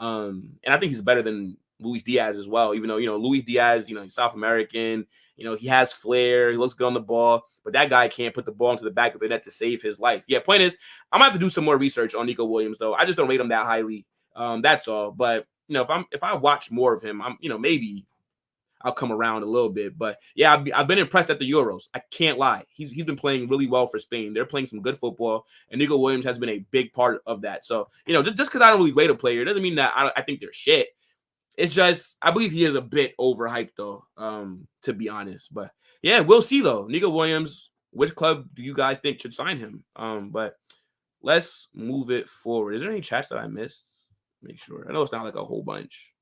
And I think he's better than Luis Diaz as well, even though, Luis Diaz, he's South American, he has flair, he looks good on the ball, but that guy can't put the ball into the back of the net to save his life. Yeah, point is, I'm gonna have to do some more research on Nico Williams, though. I just don't rate him that highly. That's all. But if I watch more of him, I'm maybe I'll come around a little bit. But yeah, I've been impressed at the Euros. I can't lie. He's been playing really well for Spain. They're playing some good football, and Nico Williams has been a big part of that. So, just because I don't really rate a player doesn't mean that I think they're shit. It's just, I believe he is a bit overhyped, though, to be honest. But yeah, we'll see, though. Nico Williams, which club do you guys think should sign him? But let's move it forward. Is there any chats that I missed? Make sure. I know it's not like a whole bunch.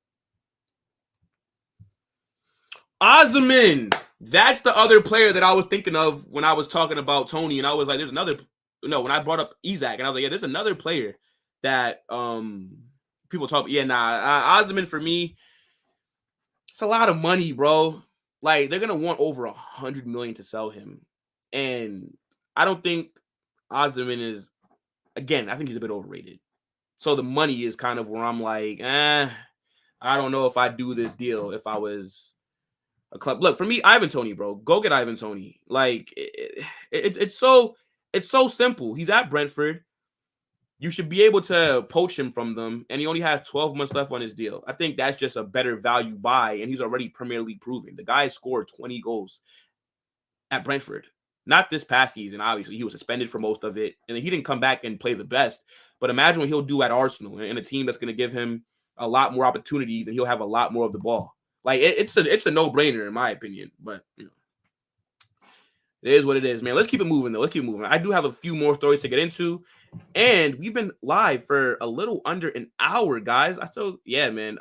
Osimhen, that's the other player that I was thinking of when I was talking about Tony, and I was like, there's another, when I brought up Isak, and I was like, yeah, there's another player that people talk about. Yeah, Osimhen for me, it's a lot of money, bro. Like, they're gonna want over 100 million to sell him, and I don't think Osimhen is, again, I think he's a bit overrated. So the money is kind of where I'm like, I don't know if I'd do this deal if I was a club. Look, for me, Ivan Toney, bro. Go get Ivan Toney. Like, it's so simple. He's at Brentford. You should be able to poach him from them, and he only has 12 months left on his deal. I think that's just a better value buy, and he's already Premier League proven. The guy scored 20 goals at Brentford. Not this past season, obviously. He was suspended for most of it, and he didn't come back and play the best. But imagine what he'll do at Arsenal, and a team that's going to give him a lot more opportunities, and he'll have a lot more of the ball. Like, it's a no-brainer, in my opinion. But, it is what it is, man. Let's keep it moving, though. Let's keep it moving. I do have a few more stories to get into. And we've been live for a little under an hour, guys. Yeah, man.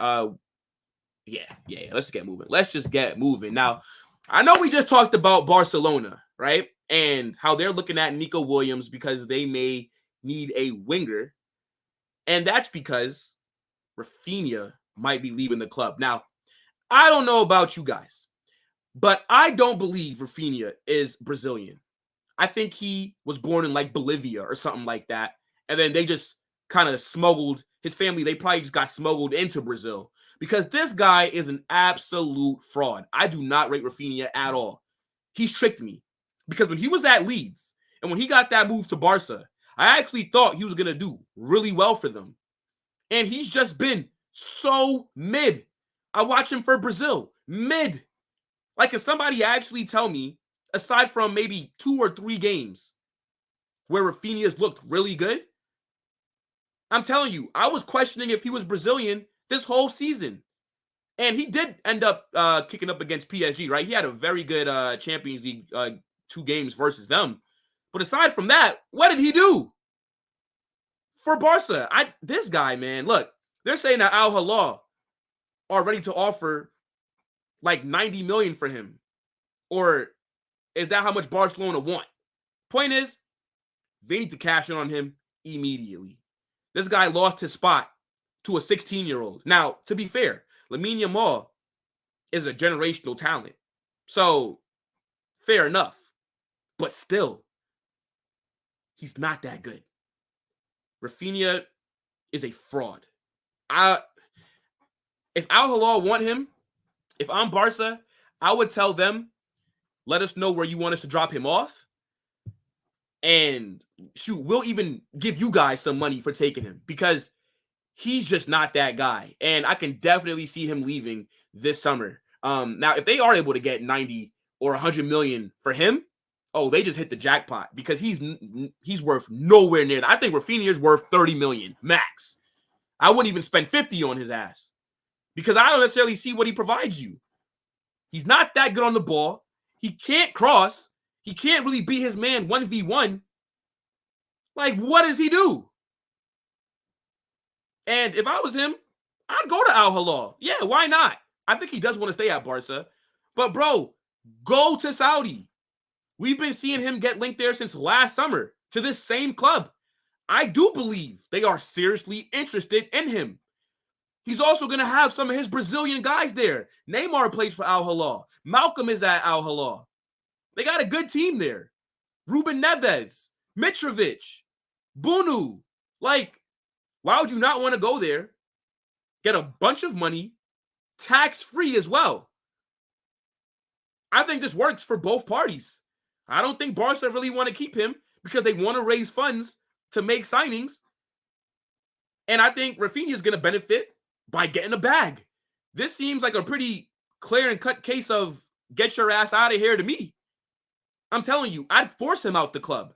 Yeah. Let's get moving. Let's just get moving. Now, I know we just talked about Barcelona, right? And how they're looking at Nico Williams because they may need a winger. And that's because Raphinha might be leaving the club. Now, I don't know about you guys, but I don't believe Raphinha is Brazilian. I think he was born in like Bolivia or something like that. And then they just kind of smuggled his family. They probably just got smuggled into Brazil, because this guy is an absolute fraud. I do not rate Raphinha at all. He's tricked me, because when he was at Leeds and when he got that move to Barca, I actually thought he was going to do really well for them. And he's just been so mid. I watch him for Brazil. Mid. Like, can somebody actually tell me, aside from maybe 2 or 3 games where Raphinha's looked really good? I'm telling you, I was questioning if he was Brazilian this whole season. And he did end up kicking up against PSG, right? He had a very good Champions League 2 games versus them. But aside from that, what did he do for Barca? This guy, man, look, they're saying that Al-Hilal are ready to offer like 90 million for him. Or is that how much Barcelona want? Point is, they need to cash in on him immediately. This guy lost his spot to a 16-year-old. Now, to be fair, Lamine Yamal is a generational talent. So, fair enough. But still, he's not that good. Raphinha is a fraud. If Al-Hilal want him, if I'm Barca, I would tell them, let us know where you want us to drop him off. And shoot, we'll even give you guys some money for taking him because he's just not that guy. And I can definitely see him leaving this summer. Now, if they are able to get 90 or 100 million for him, oh, they just hit the jackpot because he's worth nowhere near that. I think Raphinha is worth 30 million max. I wouldn't even spend 50 on his ass because I don't necessarily see what he provides you. He's not that good on the ball. He can't cross. He can't really beat his man 1v1. Like, what does he do? And if I was him, I'd go to Al-Hilal. Yeah, why not? I think he does want to stay at Barca. But, bro, go to Saudi. We've been seeing him get linked there since last summer to this same club. I do believe they are seriously interested in him. He's also going to have some of his Brazilian guys there. Neymar plays for Al-Hilal. Malcolm is at Al-Hilal. They got a good team there. Ruben Neves, Mitrovic, Bunu. Like, why would you not want to go there, get a bunch of money, tax-free as well? I think this works for both parties. I don't think Barca really want to keep him because they want to raise funds to make signings. And I think Raphinha is going to benefit by getting a bag. This seems like a pretty clear and cut case of get your ass out of here to me. I'm telling you, I'd force him out the club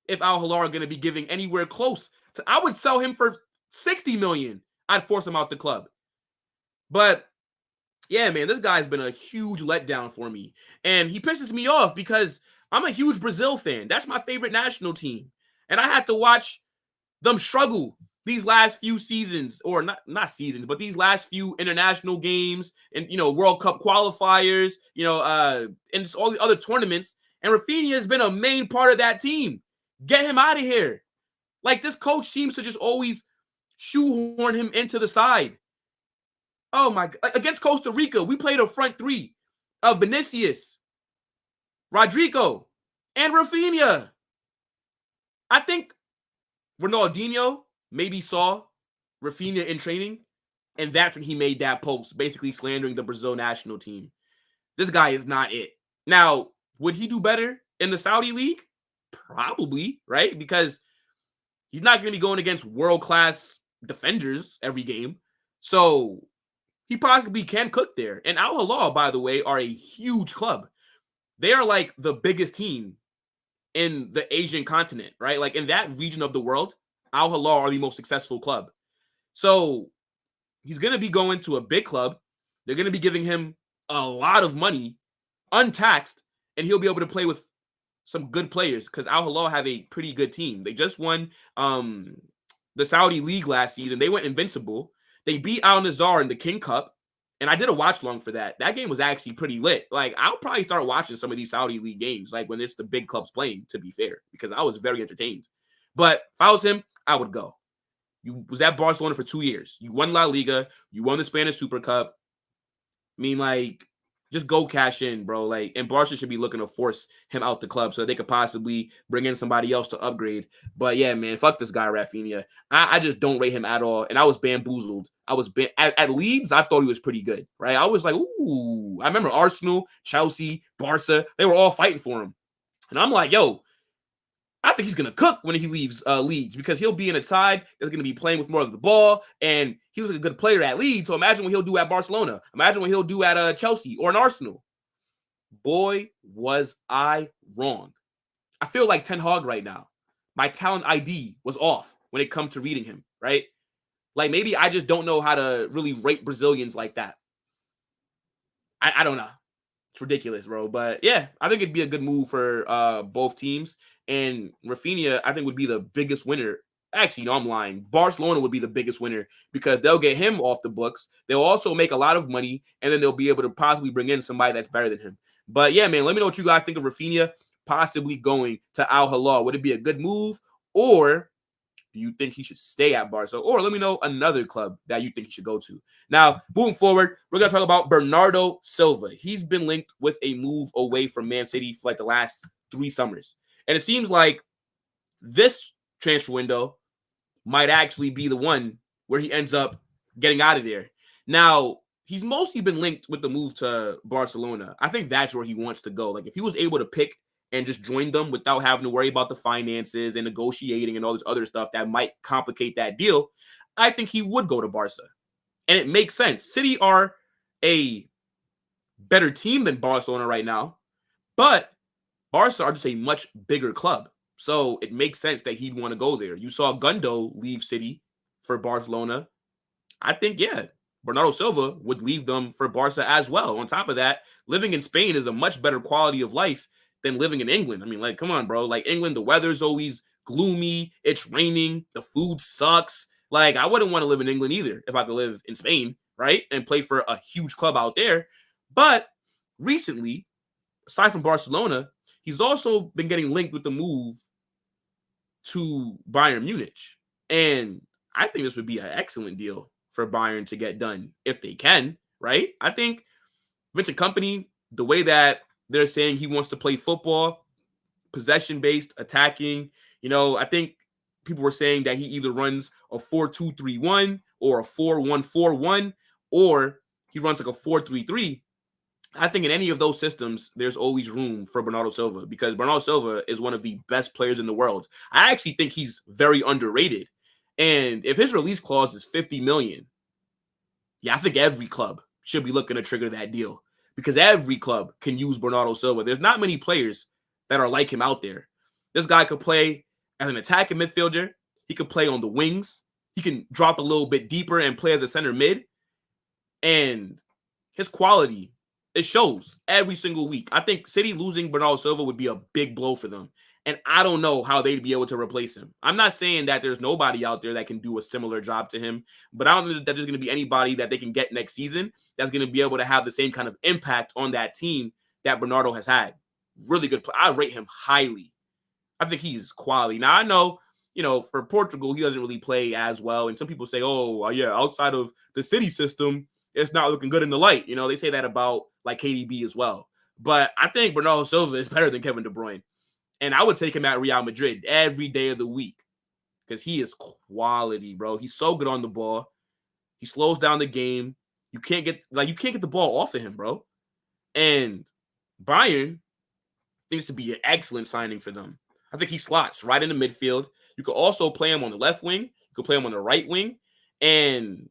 if Al-Hilal are going to be giving anywhere close to. I would sell him for 60 million. I'd force him out the club. But yeah, man, this guy's been a huge letdown for me. And he pisses me off because I'm a huge Brazil fan. That's my favorite national team. And I had to watch them struggle these last few seasons, or not seasons, but these last few international games and, World Cup qualifiers, and just all the other tournaments. And Raphinha has been a main part of that team. Get him out of here. Like, this coach seems to just always shoehorn him into the side. Oh, my God. Against Costa Rica, we played a front three of Vinicius, Rodrigo, and Raphinha. I think Ronaldinho maybe saw Raphinha in training, and that's when he made that post, basically slandering the Brazil national team. This guy is not it. Now, would he do better in the Saudi league? Probably, right? Because he's not going to be going against world-class defenders every game. So he possibly can cook there. And Al-Hilal, by the way, are a huge club. They are like the biggest team in the Asian continent, right? Like in that region of the world, Al-Hilal are the most successful club. So he's going to be going to a big club. They're going to be giving him a lot of money, untaxed, and he'll be able to play with some good players because Al-Hilal have a pretty good team. They just won the Saudi League last season. They went invincible. They beat Al-Nassr in the King Cup, and I did a watch long for that. That game was actually pretty lit. Like, I'll probably start watching some of these Saudi League games, like when it's the big clubs playing, to be fair, because I was very entertained. But if I was him, I would go. You was at Barcelona for 2 years. You won La Liga. You won the Spanish Super Cup. I mean, like, just go cash in, bro. Like, and Barca should be looking to force him out the club so they could possibly bring in somebody else to upgrade. But yeah, man, fuck this guy, Raphinha. I just don't rate him at all. And I was bamboozled. At Leeds, I thought he was pretty good, right? I was like, ooh. I remember Arsenal, Chelsea, Barca, they were all fighting for him. And I'm like, yo, I think he's going to cook when he leaves Leeds because he'll be in a side that's going to be playing with more of the ball, and he was a good player at Leeds. So imagine what he'll do at Barcelona. Imagine what he'll do at Chelsea or an Arsenal. Boy, was I wrong. I feel like Ten Hag right now. My talent ID was off when it comes to reading him, right? Like, maybe I just don't know how to really rate Brazilians like that. I don't know. It's ridiculous, bro. But yeah, I think it'd be a good move for both teams. And Raphinha, I think, would be the biggest winner. Actually, no, I'm lying. Barcelona would be the biggest winner because they'll get him off the books. They'll also make a lot of money, and then they'll be able to possibly bring in somebody that's better than him. But yeah, man, let me know what you guys think of Raphinha possibly going to Al-Hilal. Would it be a good move, or do you think he should stay at Barca? Or let me know another club that you think he should go to. Now, moving forward, we're going to talk about Bernardo Silva. He's been linked with a move away from Man City for like the last 3 summers. And it seems like this transfer window might actually be the one where he ends up getting out of there. Now, he's mostly been linked with the move to Barcelona. I think that's where he wants to go. Like, if he was able to pick and just join them without having to worry about the finances and negotiating and all this other stuff that might complicate that deal, I think he would go to Barca. And it makes sense. City are a better team than Barcelona right now, but Barca are just a much bigger club. So it makes sense that he'd want to go there. You saw Gundo leave City for Barcelona. I think, yeah, Bernardo Silva would leave them for Barca as well. On top of that, living in Spain is a much better quality of life than living in England. I mean, like, come on, bro. Like, England, the weather's always gloomy. It's raining. The food sucks. Like, I wouldn't want to live in England either if I could live in Spain, right? And play for a huge club out there. But recently, aside from Barcelona, he's also been getting linked with the move to Bayern Munich. And I think this would be an excellent deal for Bayern to get done if they can, right? I think Vincent Kompany, the way that they're saying he wants to play football, possession-based, attacking, I think people were saying that he either runs a 4-2-3-1 or a 4-1-4-1, or he runs like a 4-3-3. I think in any of those systems, there's always room for Bernardo Silva because Bernardo Silva is one of the best players in the world. I actually think he's very underrated. And if his release clause is 50 million, yeah, I think every club should be looking to trigger that deal because every club can use Bernardo Silva. There's not many players that are like him out there. This guy could play as an attacking midfielder. He could play on the wings. He can drop a little bit deeper and play as a center mid. And his quality, it shows every single week. I think City losing Bernardo Silva would be a big blow for them. And I don't know how they'd be able to replace him. I'm not saying that there's nobody out there that can do a similar job to him, but I don't think that there's going to be anybody that they can get next season that's going to be able to have the same kind of impact on that team that Bernardo has had. Really good play. I rate him highly. I think he's quality. Now, I know, for Portugal, he doesn't really play as well. And some people say, oh, yeah, outside of the City system, it's not looking good in the light. They say that about like KDB as well. But I think Bernardo Silva is better than Kevin De Bruyne. And I would take him at Real Madrid every day of the week because he is quality, bro. He's so good on the ball. He slows down the game. You can't get the ball off of him, bro. And Bayern needs to be an excellent signing for them. I think he slots right in the midfield. You could also play him on the left wing. You could play him on the right wing. And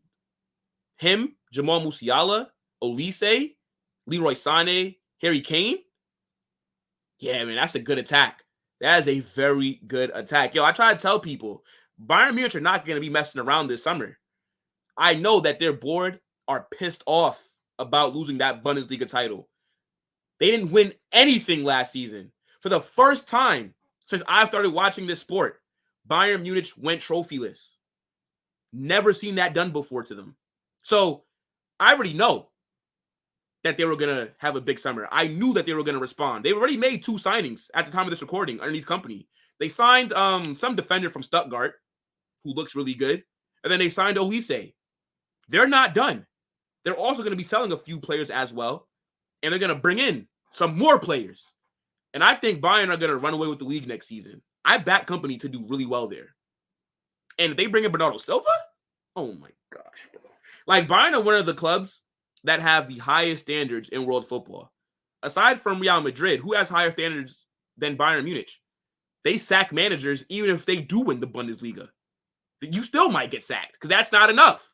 him, Jamal Musiala, Olise, Leroy Sané, Harry Kane. Yeah, man, that's a good attack. That is a very good attack. Yo, I try to tell people, Bayern Munich are not going to be messing around this summer. I know that their board are pissed off about losing that Bundesliga title. They didn't win anything last season. For the first time since I've started watching this sport, Bayern Munich went trophyless. Never seen that done before to them. So I already know that they were going to have a big summer. I knew that they were going to respond. They already made 2 signings at the time of this recording underneath Kompany. They signed some defender from Stuttgart who looks really good. And then they signed Olise. They're not done. They're also going to be selling a few players as well. And they're going to bring in some more players. And I think Bayern are going to run away with the league next season. I back Kompany to do really well there. And if they bring in Bernardo Silva, oh my gosh, bro. Like, Bayern are one of the clubs that have the highest standards in world football. Aside from Real Madrid, who has higher standards than Bayern Munich? They sack managers even if they do win the Bundesliga. You still might get sacked because that's not enough.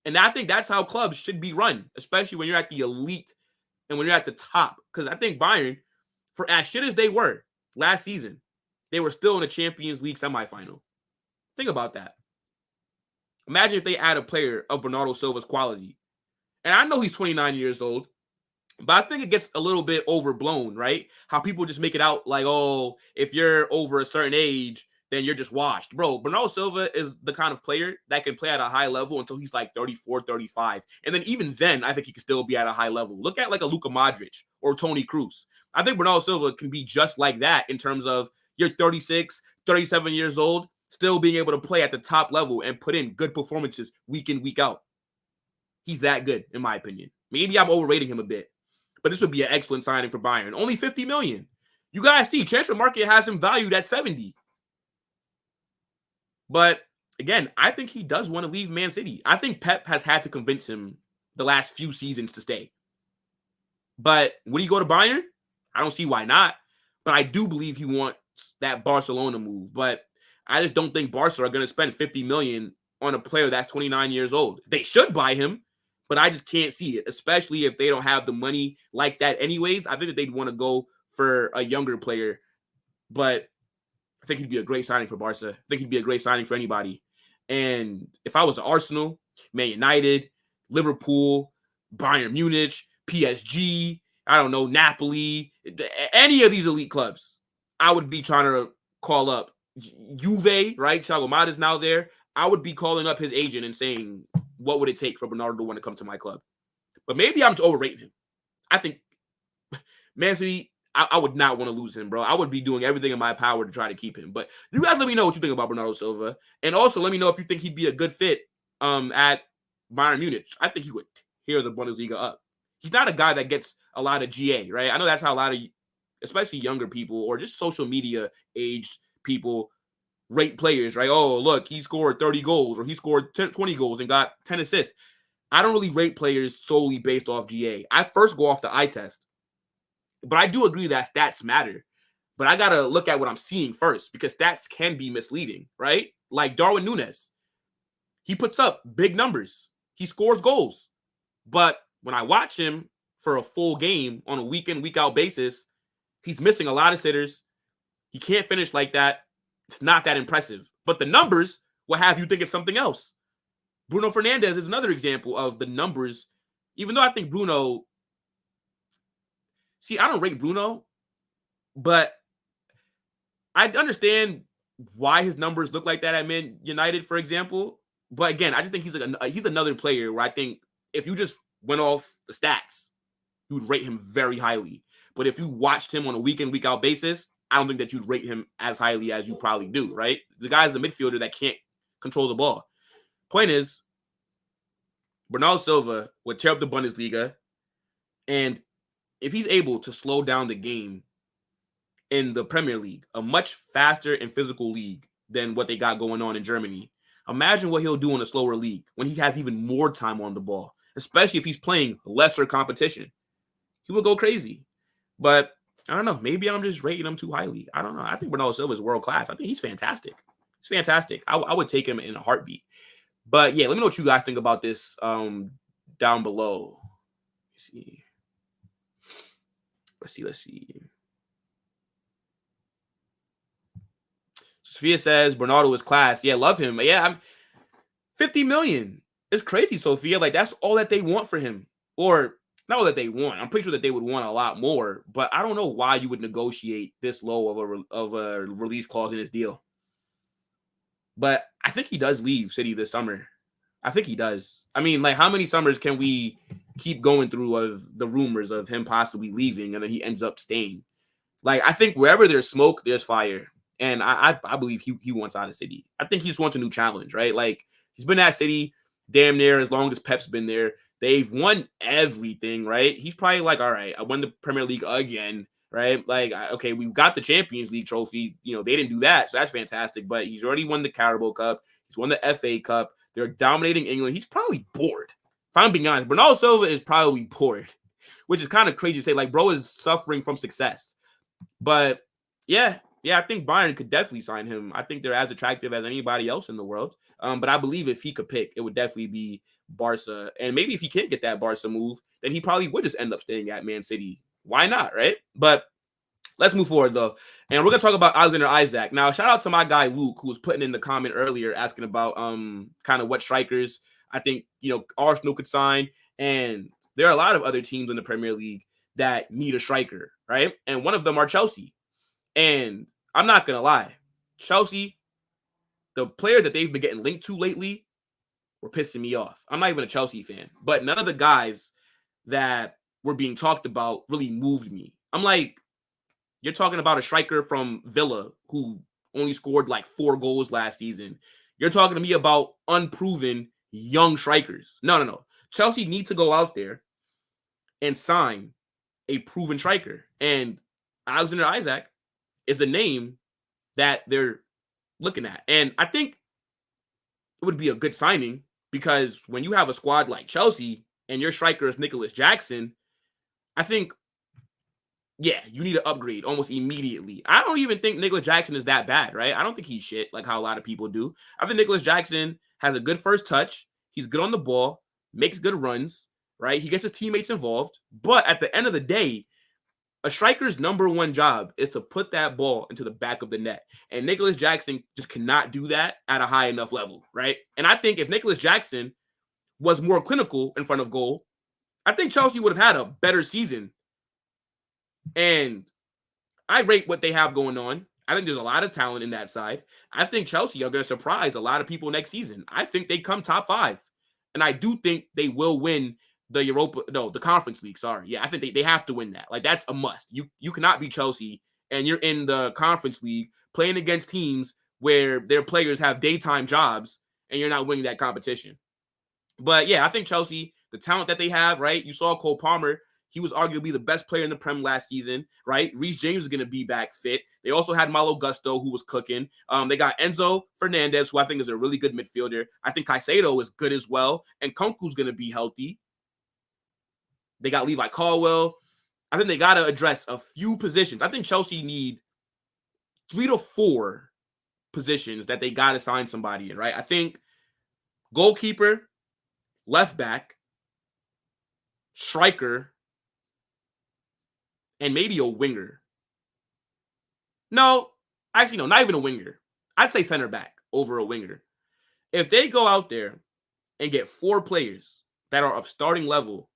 And I think that's how clubs should be run, especially when you're at the elite and when you're at the top. Because I think Bayern, for as shit as they were last season, they were still in the Champions League semifinal. Think about that. Imagine if they add a player of Bernardo Silva's quality. And I know he's 29 years old, but I think it gets a little bit overblown, right? How people just make it out like, oh, if you're over a certain age, then you're just washed. Bro, Bernardo Silva is the kind of player that can play at a high level until he's like 34, 35. And then even then, I think he can still be at a high level. Look at like a Luka Modric or Toni Kroos. I think Bernardo Silva can be just like that in terms of you're 36, 37 years old, still being able to play at the top level and put in good performances week in, week out. He's that good, in my opinion. Maybe I'm overrating him a bit, but this would be an excellent signing for Bayern. Only 50 million. You guys see, transfer market has him valued at 70. But again, I think he does want to leave Man City. I think Pep has had to convince him the last few seasons to stay. But would he go to Bayern? I don't see why not. But I do believe he wants that Barcelona move. But I just don't think Barca are going to spend 50 million on a player that's 29 years old. They should buy him, but I just can't see it, especially if they don't have the money like that anyways. I think that they'd want to go for a younger player, but I think he'd be a great signing for Barca. I think he'd be a great signing for anybody. And if I was Arsenal, Man United, Liverpool, Bayern Munich, PSG, I don't know, Napoli, any of these elite clubs, I would be trying to call up Juve, right? Thiago Mata's now there. I would be calling up his agent and saying, what would it take for Bernardo to want to come to my club? But maybe I'm just overrating him. I think Man City, I would not want to lose him, bro. I would be doing everything in my power to try to keep him. But you guys let me know what you think about Bernardo Silva. And also let me know if you think he'd be a good fit at Bayern Munich. I think he would tear the Bundesliga up. He's not a guy that gets a lot of GA, right? I know that's how a lot of, especially younger people or just social media aged people rate players, right? Oh, look, he scored 30 goals or he scored 20 goals and got 10 assists. I don't really rate players solely based off GA. I first go off the eye test. But I do agree that stats matter. But I got to look at what I'm seeing first because stats can be misleading, right? Like Darwin Núñez. He puts up big numbers. He scores goals. But when I watch him for a full game on a week in, week out basis, he's missing a lot of sitters. He can't finish like that. It's not that impressive. But the numbers will have you think it's something else. Bruno Fernandes is another example of the numbers. Even though I think Bruno... See, I don't rate Bruno, but I understand why his numbers look like that at Man United, for example. But again, I just think he's another player where I think if you just went off the stats, you would rate him very highly. But if you watched him on a week in, week out basis, I don't think that you'd rate him as highly as you probably do, right? The guy's a midfielder that can't control the ball. Point is, Bernardo Silva would tear up the Bundesliga, and if he's able to slow down the game in the Premier League, a much faster and physical league than what they got going on in Germany, imagine what he'll do in a slower league when he has even more time on the ball, especially if he's playing lesser competition. He will go crazy. But I don't know. Maybe I'm just rating him too highly. I don't know. I think Bernardo Silva is world class. I think he's fantastic. He's fantastic. I would take him in a heartbeat. But yeah, let me know what you guys think about this down below. Let's see. Sophia says Bernardo is class. Yeah, love him. Yeah, I'm 50 million. It's crazy, Sophia. Like, that's all that they want for him. Or not all that they want. I'm pretty sure that they would want a lot more. But I don't know why you would negotiate this low of a release clause in his deal. But I think he does leave City this summer. I think he does. I mean, like, how many summers can we keep going through of the rumors of him possibly leaving and then he ends up staying? Like, I think wherever there's smoke, there's fire. And I believe he wants out of City. I think he just wants a new challenge, right? Like, he's been at City damn near as long as Pep's been there. They've won everything, right? He's probably like, all right, I won the Premier League again, right? Like, okay, we got the Champions League trophy. You know, they didn't do that, so that's fantastic. But he's already won the Carabao Cup. He's won the FA Cup. They're dominating England. He's probably bored. If I'm being honest, Bernardo Silva is probably bored, which is kind of crazy to say. Like, bro is suffering from success. But, yeah, I think Bayern could definitely sign him. I think they're as attractive as anybody else in the world. But I believe if he could pick, it would definitely be Barca. And maybe if he can't get that Barca move, then he probably would just end up staying at Man City. Why not, right? But let's move forward, though. And we're going to talk about Alexander Isak. Now, shout out to my guy, Luke, who was putting in the comment earlier asking about kind of what strikers I think, Arsenal could sign. And there are a lot of other teams in the Premier League that need a striker, right? And one of them are Chelsea. And I'm not going to lie. Chelsea, the player that they've been getting linked to lately were pissing me off. I'm not even a Chelsea fan. But none of the guys that were being talked about really moved me. I'm like, you're talking about a striker from Villa who only scored like 4 goals last season. You're talking to me about unproven young strikers. No. Chelsea need to go out there and sign a proven striker. And Alexander Isak is a name that they're looking at. And I think it would be a good signing because when you have a squad like Chelsea and your striker is Nicholas Jackson, I think, yeah, you need to upgrade almost immediately. I don't even think Nicholas Jackson is that bad, right? I don't think he's shit like how a lot of people do. I think Nicholas Jackson has a good first touch. He's good on the ball, makes good runs, right? He gets his teammates involved. But at the end of the day, a striker's number one job is to put that ball into the back of the net. And Nicholas Jackson just cannot do that at a high enough level, right? And I think if Nicholas Jackson was more clinical in front of goal, I think Chelsea would have had a better season. And I rate what they have going on. I think there's a lot of talent in that side. I think Chelsea are going to surprise a lot of people next season. I think they come top 5. And I do think they will win the Conference League. Sorry. Yeah, I think they have to win that. Like, that's a must. You cannot be Chelsea and you're in the Conference League playing against teams where their players have daytime jobs and you're not winning that competition. But yeah, I think Chelsea, the talent that they have, right? You saw Cole Palmer. He was arguably the best player in the Prem last season, right? Reece James is going to be back fit. They also had Malo Gusto, who was cooking. They got Enzo Fernandez, who I think is a really good midfielder. I think Caicedo is good as well. And Kunku's going to be healthy. They got Levi Caldwell. I think they got to address a few positions. I think Chelsea need 3 to 4 positions that they got to sign somebody in, right? I think goalkeeper, left back, striker, and maybe a winger. No, actually, no, not even a winger. I'd say center back over a winger. If they go out there and get 4 players that are of starting level,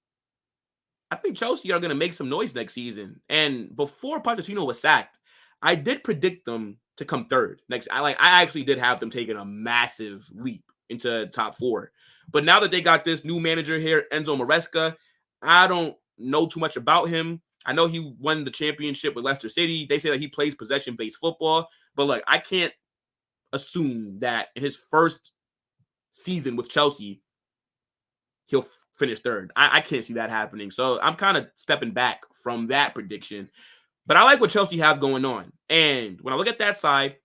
I think Chelsea are going to make some noise next season. And before Pochettino was sacked, I did predict them to come third next. I actually did have them taking a massive leap into top 4. But now that they got this new manager here, Enzo Maresca, I don't know too much about him. I know he won the championship with Leicester City. They say that he plays possession-based football. But look, I can't assume that in his first season with Chelsea, he'll finish third. I can't see that happening. So I'm kind of stepping back from that prediction. But I like what Chelsea have going on. And when I look at that side,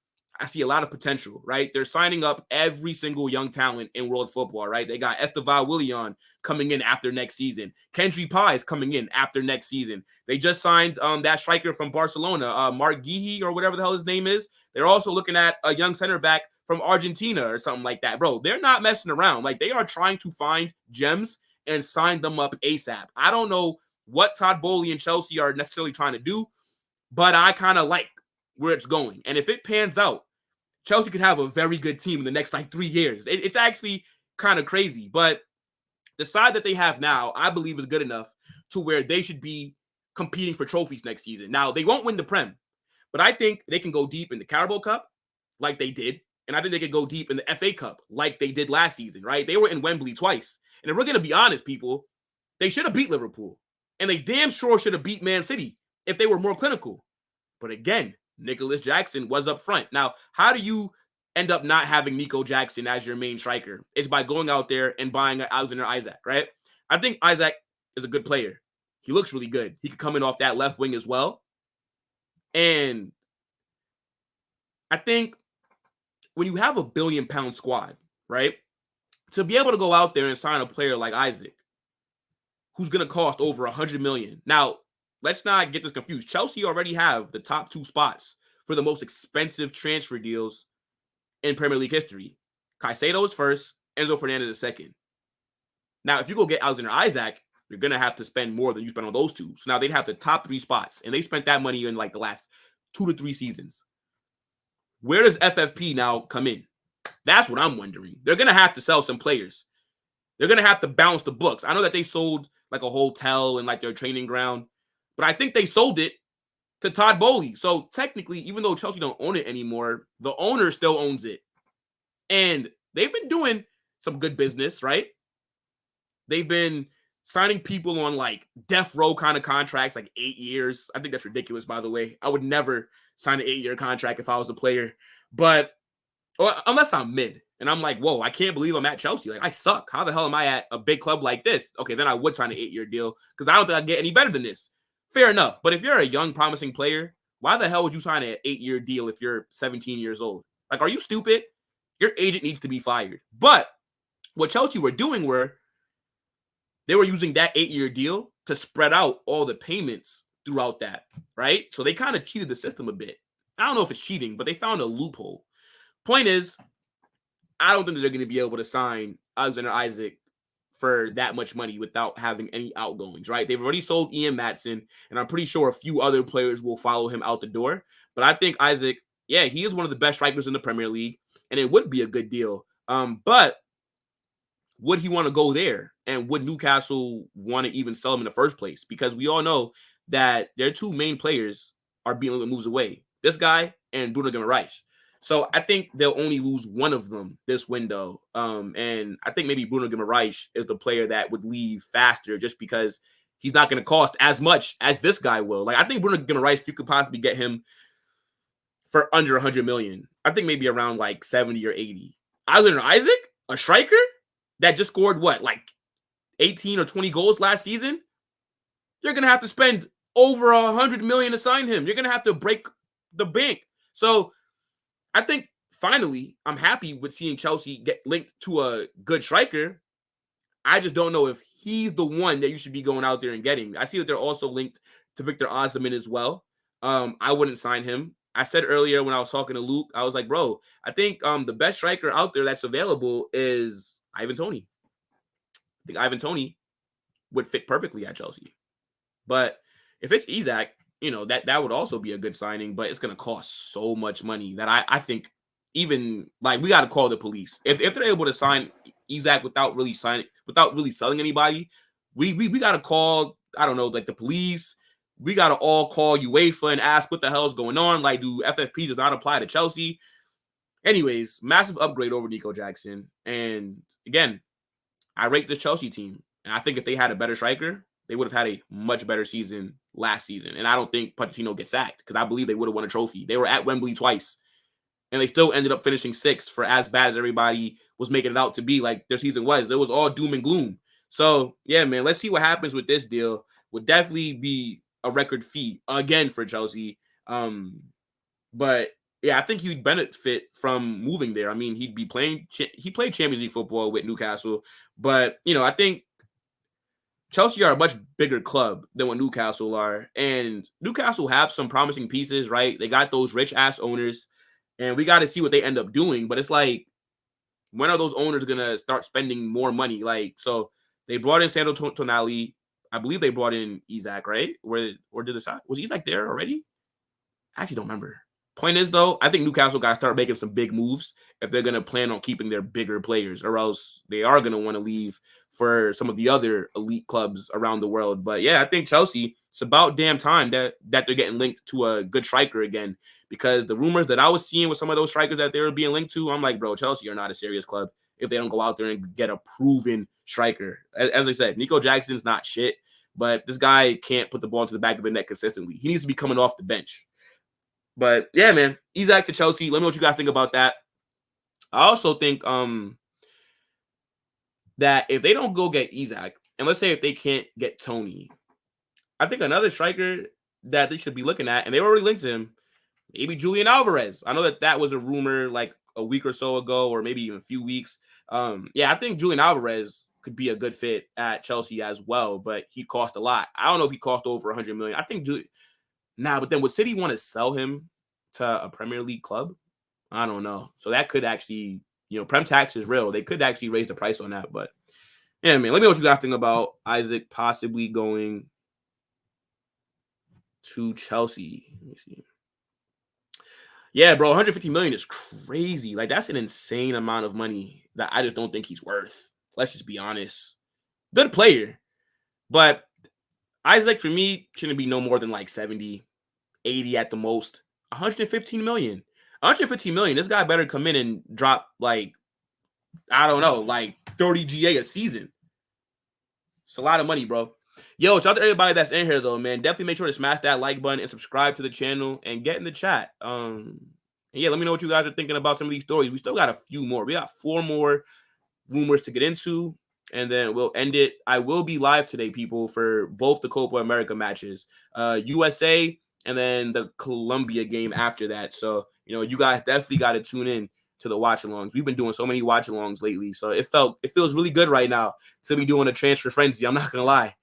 I see a lot of potential, right? They're signing up every single young talent in world football, right? They got Estevan Willian coming in after next season. Kendry Pye coming in after next season. They just signed that striker from Barcelona, Mark Guehi or whatever the hell his name is. They're also looking at a young center back from Argentina or something like that. Bro, they're not messing around. Like, they are trying to find gems and sign them up ASAP. I don't know what Todd Bowley and Chelsea are necessarily trying to do, but I kind of like where it's going. And if it pans out, Chelsea could have a very good team in the next 3 years. It's actually kind of crazy. But the side that they have now, I believe, is good enough to where they should be competing for trophies next season. Now, they won't win the Prem, but I think they can go deep in the Carabao Cup like they did. And I think they could go deep in the FA Cup like they did last season, right? They were in Wembley twice. And if we're going to be honest, people, they should have beat Liverpool. And they damn sure should have beat Man City if they were more clinical. But again, Nicholas Jackson was up front. Now, how do you end up not having Nico Jackson as your main striker? It's by going out there and buying Alexander Isak, right? I think Isak is a good player. He looks really good. He could come in off that left wing as well. And I think when you have a £1 billion squad, right, to be able to go out there and sign a player like Isak, who's going to cost over $100 million. Now, let's not get this confused. Chelsea already have the top 2 spots for the most expensive transfer deals in Premier League history. Caicedo is first, Enzo Fernandez is second. Now, if you go get Alexander Isak, you're going to have to spend more than you spent on those 2. So now they'd have the top 3 spots, and they spent that money in the last 2 to 3 seasons. Where does FFP now come in? That's what I'm wondering. They're going to have to sell some players. They're going to have to balance the books. I know that they sold a hotel and their training ground, but I think they sold it to Todd Bowley. So technically, even though Chelsea don't own it anymore, the owner still owns it. And they've been doing some good business, right? They've been signing people on death row kind of contracts, 8 years. I think that's ridiculous, by the way. I would never sign an 8-year contract if I was a player. But unless I'm mid and I'm whoa, I can't believe I'm at Chelsea. I suck. How the hell am I at a big club like this? Okay, then I would sign an 8-year deal because I don't think I get any better than this. fair enough. But if you're a young, promising player, why the hell would you sign an 8-year deal if you're 17 years old? Like, are you stupid? Your agent needs to be fired. But what Chelsea were doing were they were using that 8-year deal to spread out all the payments throughout that, right? So they kind of cheated the system a bit. I don't know if it's cheating, but they found a loophole. Point is, I don't think that they're going to be able to sign Alexander Isak for that much money without having any outgoings, right? They've already sold Ian Maatson, and I'm pretty sure a few other players will follow him out the door. But I think Isak, yeah, he is one of the best strikers in the Premier League, and it would be a good deal. But would he want to go there? And would Newcastle want to even sell him in the first place? Because we all know that their two main players are being moves away. This guy and Bruno Guimaraes. So I think they'll only lose one of them this window. And I think maybe Bruno Guimaraes is the player that would leave faster just because he's not going to cost as much as this guy will. Like, I think Bruno Guimaraes, you could possibly get him for under 100 million. I think maybe around like 70 or 80. Alexander Isak, a striker that just scored like 18 or 20 goals last season? You're going to have to spend over 100 million to sign him. You're going to have to break the bank. So I think finally I'm happy with seeing Chelsea get linked to a good striker. I just don't know if he's the one that you should be going out there and getting. I see that they're also linked to Victor Osimhen as well. I wouldn't sign him. I said earlier when I was talking to Luke, I was like, bro, I think the best striker out there that's available is Ivan Toney. I think Ivan Toney would fit perfectly at Chelsea. But if it's Isak, that would also be a good signing, but it's going to cost so much money that I think even we got to call the police. If they're able to sign Isak without really selling anybody, we got to call, I don't know, the police. We got to all call UEFA and ask what the hell is going on. Do FFP does not apply to Chelsea? Anyways, massive upgrade over Nico Jackson. And again, I rate the Chelsea team. And I think if they had a better striker, they would have had a much better season last season. And I don't think Pochettino gets sacked because I believe they would have won a trophy. They were at Wembley twice. And they still ended up finishing 6th for as bad as everybody was making it out to be their season was. It was all doom and gloom. So, yeah, man, let's see what happens with this deal. Would definitely be a record fee again for Chelsea. But yeah, I think he'd benefit from moving there. I mean, he played Champions League football with Newcastle, but I think Chelsea are a much bigger club than what Newcastle are, and Newcastle have some promising pieces, right? They got those rich ass owners, and we got to see what they end up doing. But it's when are those owners gonna start spending more money? So they brought in Sandro Tonali. I believe they brought in Isak, right? Was Isak there already? I actually don't remember. Point is, though, I think Newcastle got to start making some big moves if they're going to plan on keeping their bigger players, or else they are going to want to leave for some of the other elite clubs around the world. But yeah, I think Chelsea, it's about damn time that they're getting linked to a good striker again, because the rumors that I was seeing with some of those strikers that they were being linked to, I'm like, bro, Chelsea are not a serious club if they don't go out there and get a proven striker. As I said, Nico Jackson's not shit, but this guy can't put the ball to the back of the net consistently. He needs to be coming off the bench. But yeah, man, Isak to Chelsea. Let me know what you guys think about that. I also think that if they don't go get Isak, and let's say if they can't get Toney, I think another striker that they should be looking at, and they already linked to him, maybe Julian Alvarez. I know that was a rumor a week or so ago, or maybe even a few weeks. Yeah, I think Julian Alvarez could be a good fit at Chelsea as well, but he cost a lot. I don't know if he cost over 100 million. I think but then would City want to sell him to a Premier League club? I don't know. So that could actually, Prem tax is real. They could actually raise the price on that. But yeah, man, let me know what you guys think about Isak possibly going to Chelsea. Let me see. Yeah, bro, 150 million is crazy. That's an insane amount of money that I just don't think he's worth. Let's just be honest. Good player. But Isak, for me, shouldn't be no more than 70, 80 at the most. 115 million. 115 million. This guy better come in and drop I don't know, 30 GA a season. It's a lot of money, bro. Yo, shout out to everybody that's in here though, man. Definitely make sure to smash that like button and subscribe to the channel and get in the chat. And yeah, let me know what you guys are thinking about some of these stories. We still got a few more. We got 4 more rumors to get into. and then we'll end it. I will be live today, people, for both the Copa America matches, USA, and then the Colombia game after that. So, you guys definitely got to tune in to the watch-alongs. We've been doing so many watch-alongs lately, so it feels really good right now to be doing a transfer frenzy. I'm not gonna lie.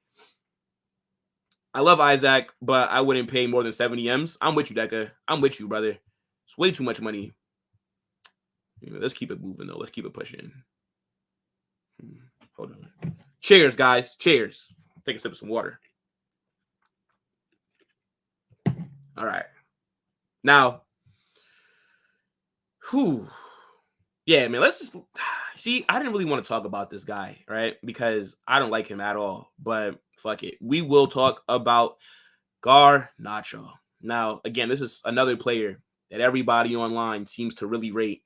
I love Isak, but I wouldn't pay more than 70 M's. I'm with you, Deca. I'm with you, brother. It's way too much money. Let's keep it moving, though. Let's keep it pushing. Hold on. Cheers, guys. Cheers. Take a sip of some water. All right. Now, yeah, man, let's just see. I didn't really want to talk about this guy, right? Because I don't like him at all. But fuck it. We will talk about Garnacho. Now, again, this is another player that everybody online seems to really rate.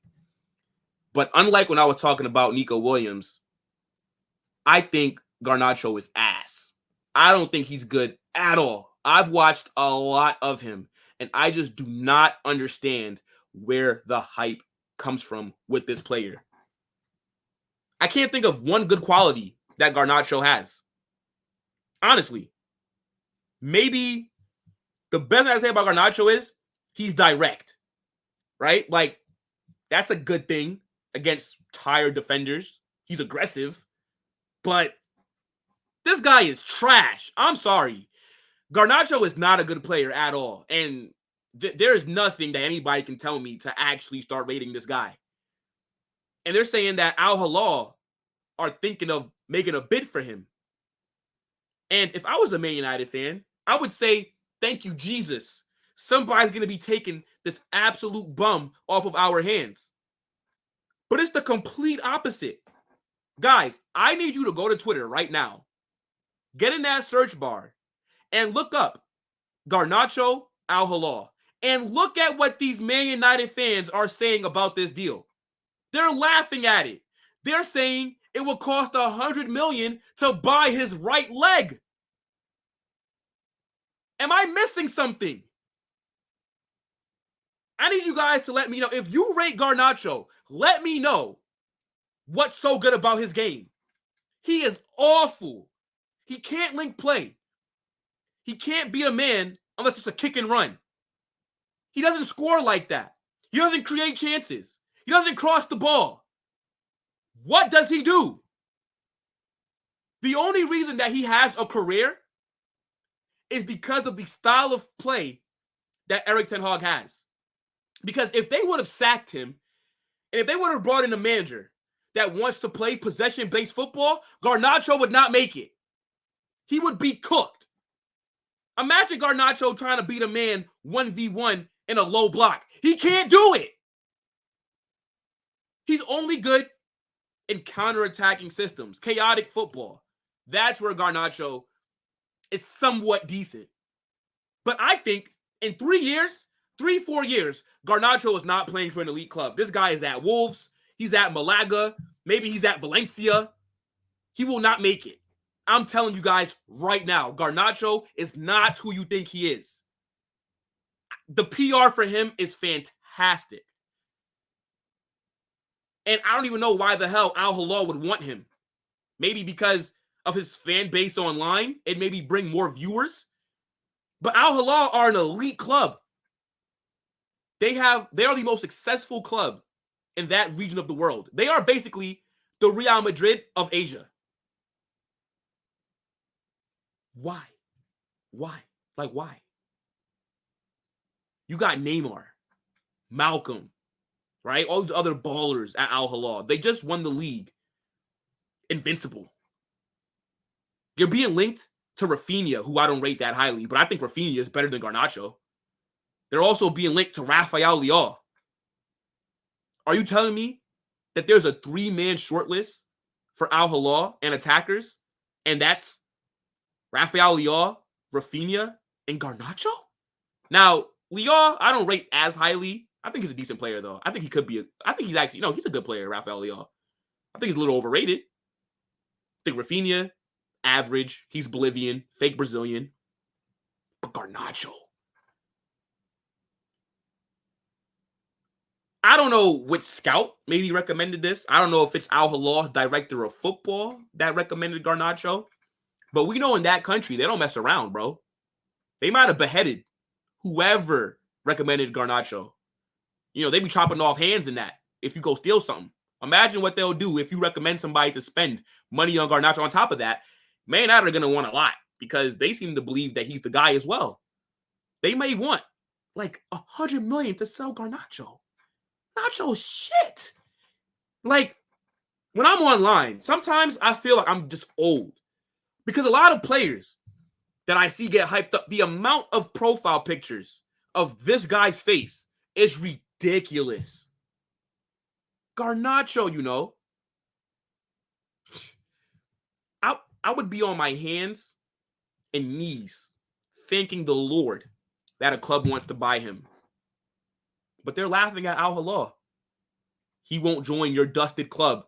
But unlike when I was talking about Nico Williams, I think Garnacho is ass. I don't think he's good at all. I've watched a lot of him, and I just do not understand where the hype comes from with this player. I can't think of one good quality that Garnacho has. Honestly. Maybe the best thing I say about Garnacho is he's direct, right? Like, that's a good thing against tired defenders. He's aggressive, but this guy is trash. I'm sorry. Garnacho is not a good player at all, and there is nothing that anybody can tell me to actually start rating this guy. And they're saying that Al-Hilal are thinking of making a bid for him. And if I was a Man United fan, I would say, thank you, Jesus. Somebody's going to be taking this absolute bum off of our hands. But it's the complete opposite. Guys, I need you to go to Twitter right now, get in that search bar, and look up Garnacho Al-Hilal. And look at what these Man United fans are saying about this deal. They're laughing at it. They're saying it will cost $100 million to buy his right leg. Am I missing something? I need you guys to let me know. If you rate Garnacho, let me know what's so good about his game. He is awful. He can't link play. He can't beat a man unless it's a kick and run. He doesn't score like that. He doesn't create chances. He doesn't cross the ball. What does he do? The only reason that he has a career is because of the style of play that Erik ten Hag has. Because if they would have sacked him, and if they would have brought in a manager that wants to play possession-based football, Garnacho would not make it. He would be cooked. Imagine Garnacho trying to beat a man 1v1 in a low block. He can't do it. He's only good in counterattacking systems, chaotic football. That's where Garnacho is somewhat decent. But I think in 4 years, Garnacho is not playing for an elite club. This guy is at Wolves. He's at Malaga. Maybe he's at Valencia. He will not make it. I'm telling you guys right now, Garnacho is not who you think he is. The PR for him is fantastic. And I don't even know why the hell Al-Hilal would want him. Maybe because of his fan base online and maybe bring more viewers. But Al-Hilal are an elite club. They are the most successful club in that region of the world. They are basically the Real Madrid of Asia. Why? Like, why? You got Neymar, Malcolm, right? All these other ballers at Al-Hilal. They just won the league. Invincible. You're being linked to Raphinha, who I don't rate that highly, but I think Raphinha is better than Garnacho. They're also being linked to Rafael Leao. Are you telling me that there's a 3-man shortlist for Al-Hilal and attackers, and that's Rafael Leao, Raphinha, and Garnacho? Now, Leao, I don't rate as highly. I think he's a decent player, though. I think he's actually, he's a good player, Rafael Leao. I think he's a little overrated. I think Raphinha, average. He's Bolivian, fake Brazilian. But Garnacho. I don't know which scout maybe recommended this. I don't know if it's Al-Hilal's director of football that recommended Garnacho. But we know in that country, they don't mess around, bro. They might have beheaded whoever recommended Garnacho. You know, they be chopping off hands in that if you go steal something. Imagine what they'll do if you recommend somebody to spend money on Garnacho. On top of that, Man United are going to want a lot because they seem to believe that he's the guy as well. They may want like $100 million to sell Garnacho. Nacho shit. Like, when I'm online, sometimes I feel like I'm just old because a lot of players that I see get hyped up, the amount of profile pictures of this guy's face is ridiculous. Garnacho, you know, I would be on my hands and knees thanking the Lord that a club wants to buy him. But they're laughing at Al-Hilal. He won't join your dusted club.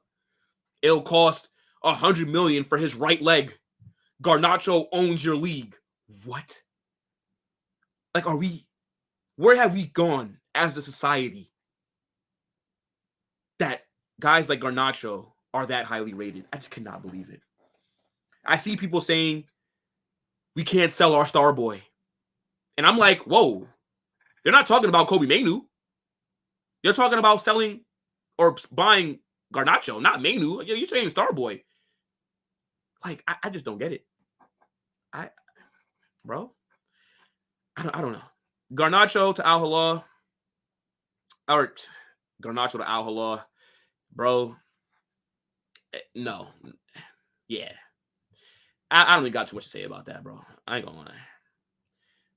It'll cost $100 million for his right leg. Garnacho owns your league. What? Like, where have we gone as a society that guys like Garnacho are that highly rated? I just cannot believe it. I see people saying we can't sell our star boy. And I'm like, whoa. They're not talking about Kobe Mainoo. They're talking about selling or buying Garnacho, not Mainoo. You're saying star boy. Like, I just don't get it. I don't know. Garnacho to Al-Hilal, or Garnacho to Al-Hilal, bro. No. Yeah. I don't even got too much to say about that, bro. I ain't gonna lie.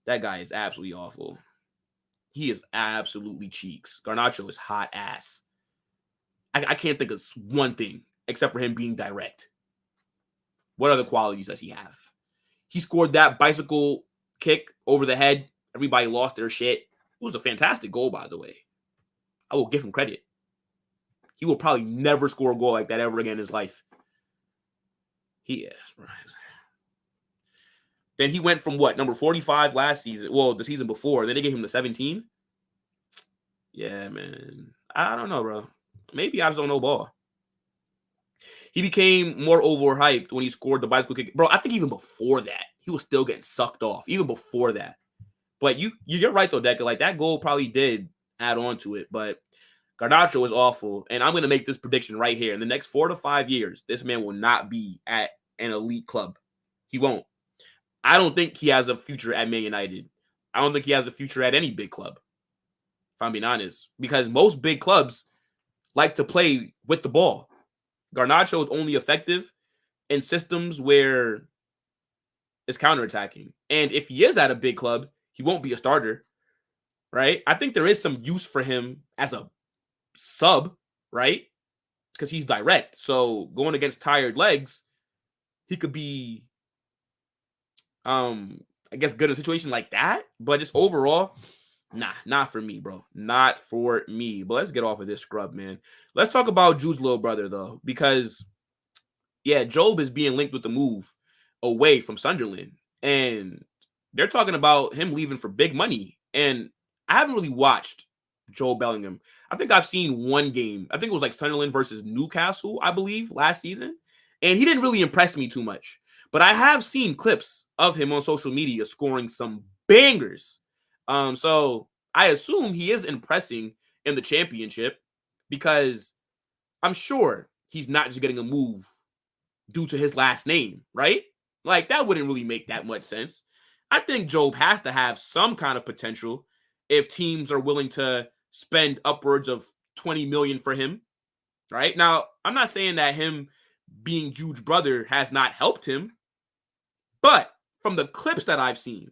That guy is absolutely awful. He is absolutely cheeks. Garnacho is hot ass. I can't think of one thing except for him being direct. What other qualities does he have? He scored that bicycle kick over the head. Everybody lost their shit. It was a fantastic goal, by the way. I will give him credit. He will probably never score a goal like that ever again in his life. He is, bro. Then he went from what, number 45 last season? Well, the season before. Then they gave him the 17. Yeah, man. I don't know, bro. Maybe I just don't know ball. He became more overhyped when he scored the bicycle kick. Bro, I think even before that, he was still getting sucked off. Even before that. But you're right, though, Deca. Like, that goal probably did add on to it. But Garnacho is awful. And I'm going to make this prediction right here. In the next 4 to 5 years, this man will not be at an elite club. He won't. I don't think he has a future at Man United. I don't think he has a future at any big club, if I'm being honest. Because most big clubs like to play with the ball. Garnacho is only effective in systems where it's counterattacking. And if he is at a big club, he won't be a starter, right? I think there is some use for him as a sub, right? Because he's direct. So going against tired legs, he could be, I guess, good in a situation like that. But just overall, nah, not for me, bro. Not for me. But let's get off of this scrub, man. Let's talk about Jude's little brother, though. Because, yeah, Jobe is being linked with the move away from Sunderland. And they're talking about him leaving for big money. And I haven't really watched Jobe Bellingham. I think I've seen one game. I think it was like Sunderland versus Newcastle, I believe, last season. And he didn't really impress me too much. But I have seen clips of him on social media scoring some bangers. So I assume he is impressing in the championship because I'm sure he's not just getting a move due to his last name, right? Like, that wouldn't really make that much sense. I think Jobe has to have some kind of potential if teams are willing to spend upwards of 20 million for him, right? Now, I'm not saying that him being Jude's brother has not helped him, but from the clips that I've seen,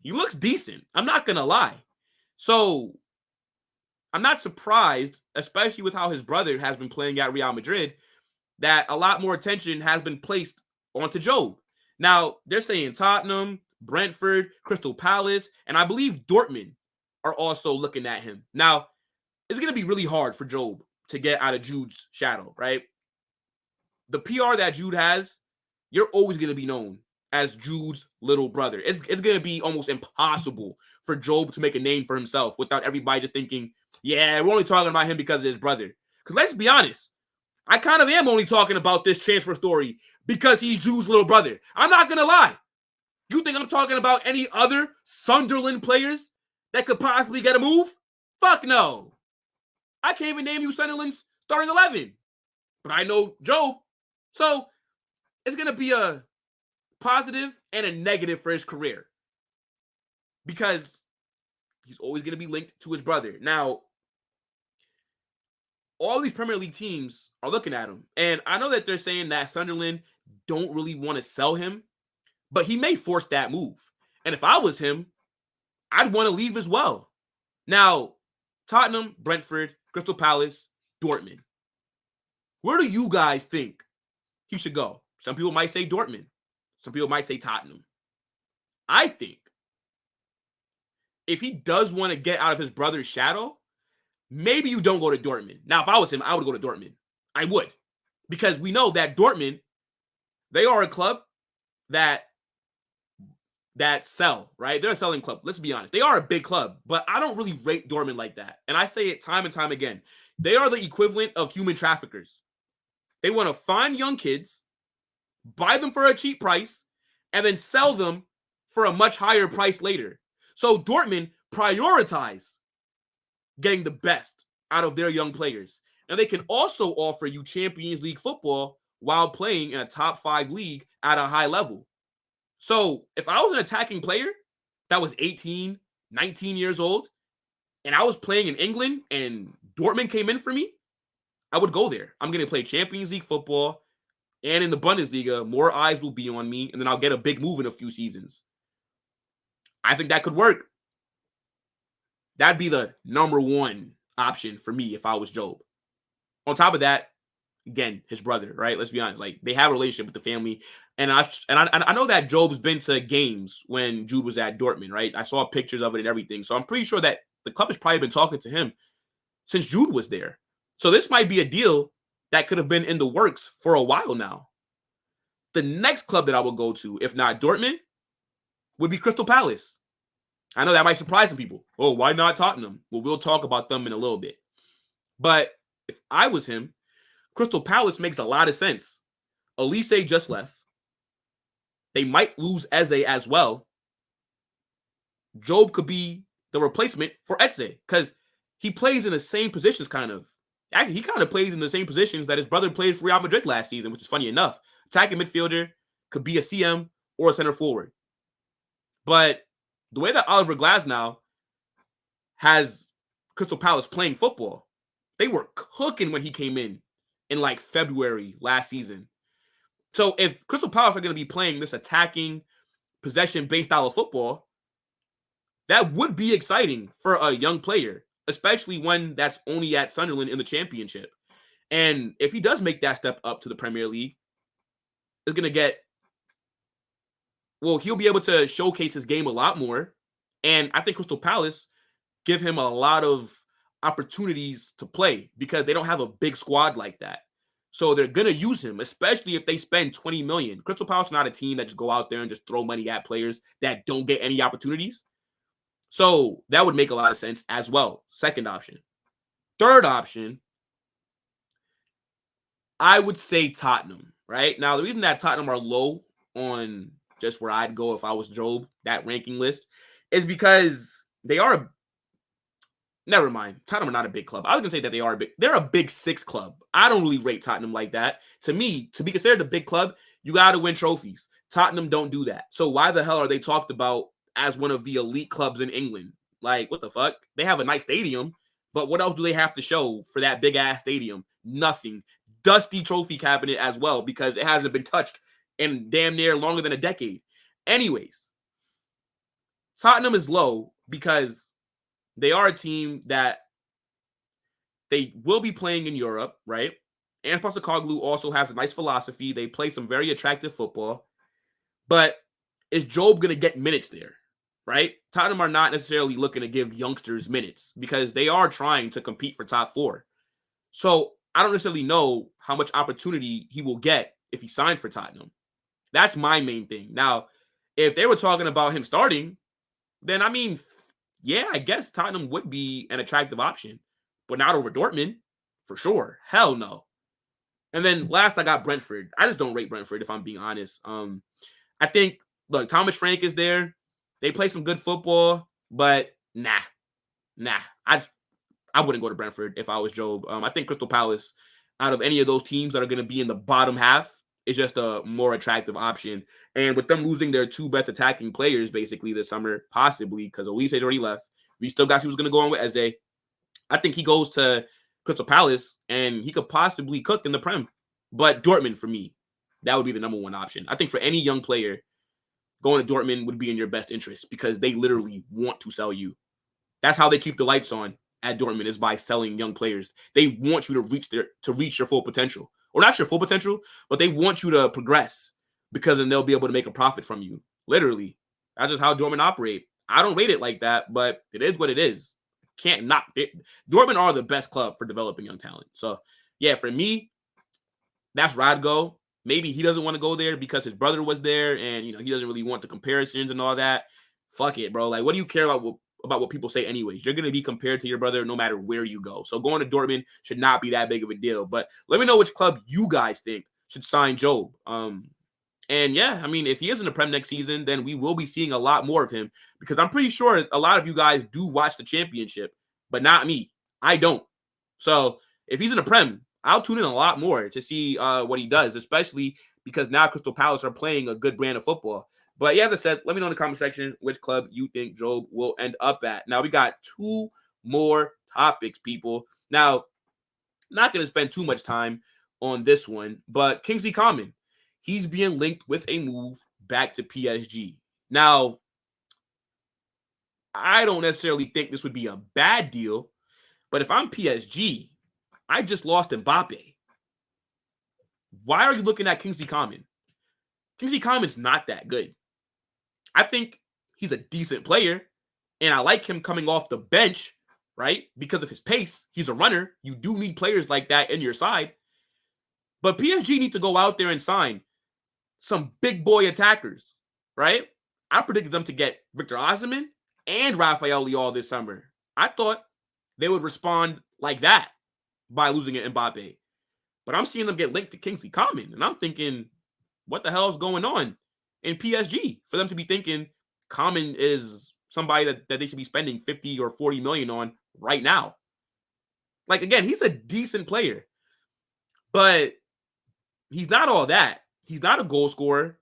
he looks decent. I'm not going to lie. So I'm not surprised, especially with how his brother has been playing at Real Madrid, that a lot more attention has been placed onto Jobe. Now, they're saying Tottenham, Brentford, Crystal Palace, and I believe Dortmund are also looking at him. Now, it's going to be really hard for Jobe to get out of Jude's shadow, right? The PR that Jude has, you're always going to be known as Jude's little brother. It's going to be almost impossible for Jobe to make a name for himself without everybody just thinking, yeah, we're only talking about him because of his brother. Because let's be honest, I kind of am only talking about this transfer story because he's Jude's little brother. I'm not going to lie. You think I'm talking about any other Sunderland players that could possibly get a move? Fuck no. I can't even name you Sunderland's starting 11. But I know Jobe. So it's going to be a positive and a negative for his career because he's always going to be linked to his brother. Now, all these Premier League teams are looking at him. And I know that they're saying that Sunderland don't really want to sell him, but he may force that move. And if I was him, I'd want to leave as well. Now, Tottenham, Brentford, Crystal Palace, Dortmund. Where do you guys think he should go? Some people might say Dortmund. Some people might say Tottenham. I think if he does want to get out of his brother's shadow, maybe you don't go to Dortmund. Now, if I was him, I would go to Dortmund. I would. Because we know that Dortmund, they are a club that sell, right? They're a selling club. Let's be honest. They are a big club, but I don't really rate Dortmund like that. And I say it time and time again. They are the equivalent of human traffickers. They want to find young kids, buy them for a cheap price, and then sell them for a much higher price later. So Dortmund prioritize getting the best out of their young players. And they can also offer you Champions League football while playing in a top 5 league at a high level. So if I was an attacking player that was 18, 19 years old, and I was playing in England and Dortmund came in for me, I would go there. I'm going to play Champions League football, and in the Bundesliga, more eyes will be on me, and then I'll get a big move in a few seasons. I think that could work. That'd be the number one option for me if I was Jobe. On top of that, again, his brother, right? Let's be honest. Like, they have a relationship with the family. And I know that Jobe's been to games when Jude was at Dortmund, right? I saw pictures of it and everything. So I'm pretty sure that the club has probably been talking to him since Jude was there. So this might be a deal that could have been in the works for a while now. The next club that I would go to, if not Dortmund, would be Crystal Palace. I know that might surprise some people. Oh, why not Tottenham? Well, we'll talk about them in a little bit. But if I was him, Crystal Palace makes a lot of sense. Elise just left. They might lose Eze as well. Jobe could be the replacement for Eze because he plays in the same positions kind of. Actually, he kind of plays in the same positions that his brother played for Real Madrid last season, which is funny enough. Attacking midfielder, could be a CM or a center forward. But the way that Oliver Glasgow has Crystal Palace playing football, they were cooking when he came in like February last season. So if Crystal Palace are going to be playing this attacking, possession-based style of football, that would be exciting for a young player, especially one that's only at Sunderland in the championship. And if he does make that step up to the Premier League, it's going to get, well, he'll be able to showcase his game a lot more. And I think Crystal Palace give him a lot of opportunities to play because they don't have a big squad like that. So they're going to use him, especially if they spend 20 million. Crystal Palace is not a team that just go out there and just throw money at players that don't get any opportunities. So that would make a lot of sense as well. Second option. Third option, I would say Tottenham, right? Now, the reason that Tottenham are low on just where I'd go if I was Jobe, that ranking list, is because they are never mind. Tottenham are not a big club. I was going to say that they're a big 6 club. I don't really rate Tottenham like that. To me, to be considered a big club, you got to win trophies. Tottenham don't do that. So why the hell are they talked about as one of the elite clubs in England? Like, what the fuck? They have a nice stadium, but what else do they have to show for that big-ass stadium? Nothing. Dusty trophy cabinet as well because it hasn't been touched in damn near longer than a decade. Anyways, Tottenham is low because they are a team that they will be playing in Europe, right? And Postecoglou also has a nice philosophy. They play some very attractive football. But is Jobe going to get minutes there, right? Tottenham are not necessarily looking to give youngsters minutes because they are trying to compete for top 4. So I don't necessarily know how much opportunity he will get if he signs for Tottenham. That's my main thing. Now, if they were talking about him starting, then I mean, yeah, I guess Tottenham would be an attractive option, but not over Dortmund for sure. Hell no. And then last, I got Brentford. I just don't rate Brentford if I'm being honest. I think look, Thomas Frank is there. They play some good football, but nah. I wouldn't go to Brentford if I was Jobe. I think Crystal Palace, out of any of those teams that are going to be in the bottom half, is just a more attractive option. And with them losing their two best attacking players basically this summer, possibly because Olise's already left, we still got who's going to go on with Eze. I think he goes to Crystal Palace and he could possibly cook in the Prem. But Dortmund for me, that would be the number one option. I think for any young player, going to Dortmund would be in your best interest because they literally want to sell you. That's how they keep the lights on at Dortmund, is by selling young players. They want you to reach your full potential. Or not your full potential, but they want you to progress because then they'll be able to make a profit from you. Literally. That's just how Dortmund operate. I don't rate it like that, but it is what it is. Can't knock it. Dortmund are the best club for developing young talent. So, yeah, for me, that's where I'd go. Maybe he doesn't want to go there because his brother was there and, he doesn't really want the comparisons and all that. Fuck it, bro. Like, what do you care about what people say anyways? You're going to be compared to your brother no matter where you go. So going to Dortmund should not be that big of a deal. But let me know which club you guys think should sign Jobe. And yeah, I mean, if he is in the Prem next season, then we will be seeing a lot more of him because I'm pretty sure a lot of you guys do watch the championship, but not me. I don't. So if he's in the Prem, I'll tune in a lot more to see what he does, especially because now Crystal Palace are playing a good brand of football. But yeah, as I said, let me know in the comment section which club you think Jobe will end up at. Now, we got two more topics, people. Now, not going to spend too much time on this one, but Kingsley Coman, he's being linked with a move back to PSG. Now, I don't necessarily think this would be a bad deal, but if I'm PSG, I just lost Mbappe. Why are you looking at Kingsley Coman? Kingsley Coman's not that good. I think he's a decent player, and I like him coming off the bench, right? Because of his pace. He's a runner. You do need players like that in your side. But PSG need to go out there and sign some big boy attackers, right? I predicted them to get Victor Osimhen and Raphael Leao this summer. I thought they would respond like that by losing an Mbappe. But I'm seeing them get linked to Kingsley Coman, and I'm thinking, what the hell is going on in PSG for them to be thinking Coman is somebody that they should be spending 50 or 40 million on right now? Like, again, he's a decent player, but he's not all that. He's not a goal scorer.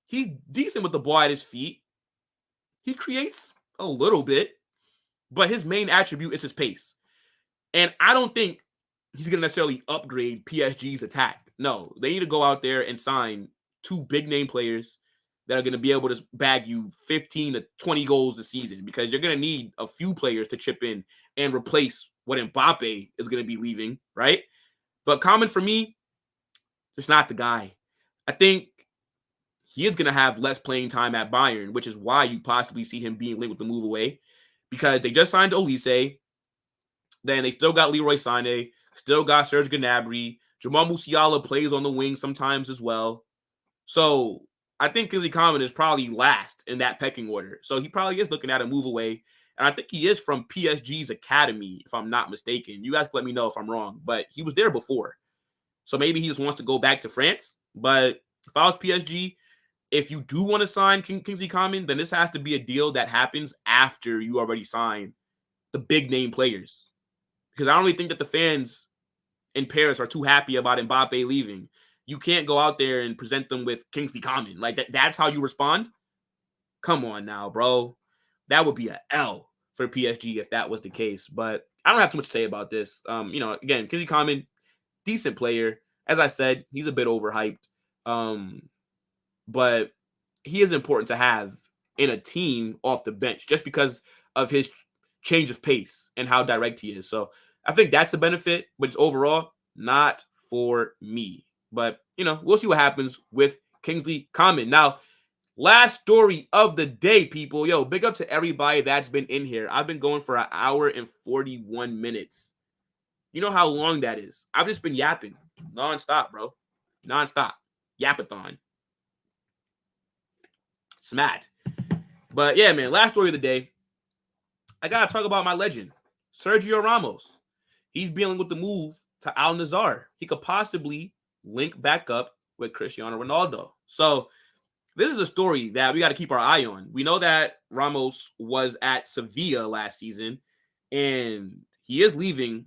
He's decent with the ball at his feet. He creates a little bit, but his main attribute is his pace. And I don't think he's going to necessarily upgrade PSG's attack. No, they need to go out there and sign two big name players that are going to be able to bag you 15 to 20 goals a season, because you're going to need a few players to chip in and replace what Mbappe is going to be leaving, right? But Coman, for me, just not the guy. I think he is going to have less playing time at Bayern, which is why you possibly see him being linked with the move away, because they just signed Olise. Then they still got Leroy Sané, still got Serge Gnabry. Jamal Musiala plays on the wing sometimes as well. So I think Kingsley Coman is probably last in that pecking order. So he probably is looking at a move away. And I think he is from PSG's academy, if I'm not mistaken. You guys can let me know if I'm wrong, but he was there before. So maybe he just wants to go back to France. But if I was PSG, if you do want to sign Kingsley Coman, then this has to be a deal that happens after you already sign the big name players. Because I don't really think that the fans in Paris are too happy about Mbappe leaving. You can't go out there and present them with Kingsley Coman. Like, that's how you respond? Come on now, bro. That would be an L for PSG if that was the case. But I don't have too much to say about this. Again, Kingsley Coman, decent player. As I said, he's a bit overhyped. But he is important to have in a team off the bench just because of his change of pace and how direct he is. So I think that's a benefit, but it's overall not for me. But, we'll see what happens with Kingsley Coman. Now, last story of the day, people. Yo, big up to everybody that's been in here. I've been going for 1 hour and 41 minutes. You know how long that is. I've just been yapping nonstop, bro. Nonstop. Yapathon. It's mad. But yeah, man, last story of the day. I got to talk about my legend, Sergio Ramos. He's dealing with the move to Al-Nassr. He could possibly link back up with Cristiano Ronaldo. So this is a story that we got to keep our eye on. We know that Ramos was at Sevilla last season, and he is leaving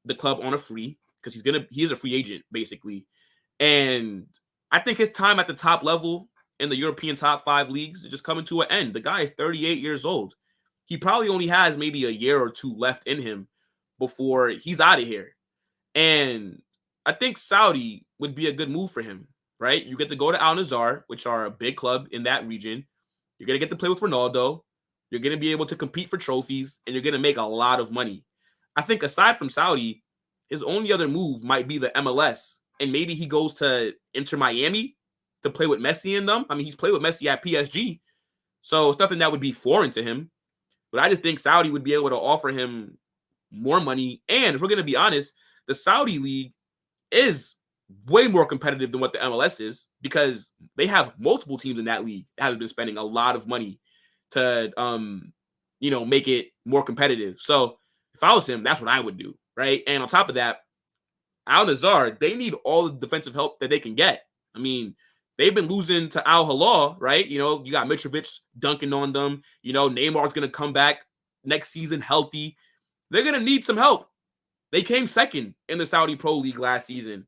the club on a free because he is a free agent, basically. And I think his time at the top level in the European top 5 leagues is just coming to an end. The guy is 38 years old. He probably only has maybe a year or two left in him before he's out of here. And I think Saudi would be a good move for him, right? You get to go to Al-Nassr, which are a big club in that region. You're going to get to play with Ronaldo. You're going to be able to compete for trophies, and you're going to make a lot of money. I think aside from Saudi, his only other move might be the MLS, and maybe he goes to Inter Miami to play with Messi in them. I mean, he's played with Messi at PSG, so it's nothing that would be foreign to him. But I just think Saudi would be able to offer him more money. And if we're going to be honest, the Saudi league is way more competitive than what the MLS is because they have multiple teams in that league that have been spending a lot of money to, make it more competitive. So if I was him, that's what I would do, right? And on top of that, Al-Nassr, they need all the defensive help that they can get. I mean, they've been losing to Al-Hilal, right? You got Mitrovic dunking on them. Neymar's going to come back next season healthy. They're going to need some help. They came second in the Saudi Pro League last season,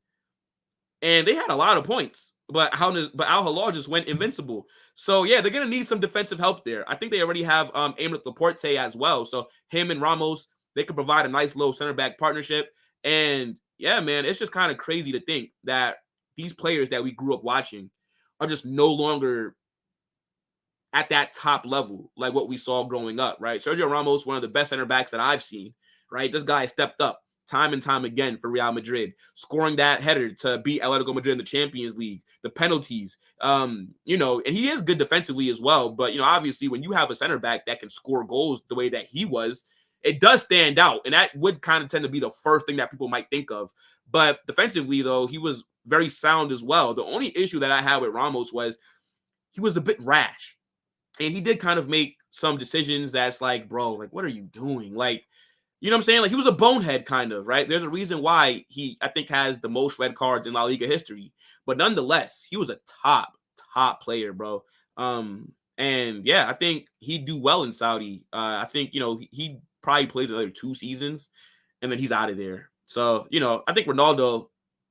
and they had a lot of points, but Al-Hilal just went invincible. So, yeah, they're going to need some defensive help there. I think they already have Aymeric Laporte as well. So him and Ramos, they could provide a nice low center back partnership. And, yeah, man, it's just kind of crazy to think that these players that we grew up watching are just no longer at that top level like what we saw growing up, right? Sergio Ramos, one of the best center backs that I've seen, right? This guy stepped up time and time again for Real Madrid, scoring that header to beat Atletico Madrid in the Champions League, the penalties, and he is good defensively as well. But, obviously when you have a center back that can score goals the way that he was, it does stand out. And that would kind of tend to be the first thing that people might think of. But defensively, though, he was very sound as well. The only issue that I had with Ramos was he was a bit rash. And he did kind of make some decisions that's like, bro, like, what are you doing? Like, you know what I'm saying? Like, he was a bonehead kind of, right? There's a reason why he, I think, has the most red cards in La Liga history. But nonetheless, he was a top player, bro. And yeah, I think he'd do well in Saudi. I think, he probably plays another 2 seasons and then he's out of there. So, I think Ronaldo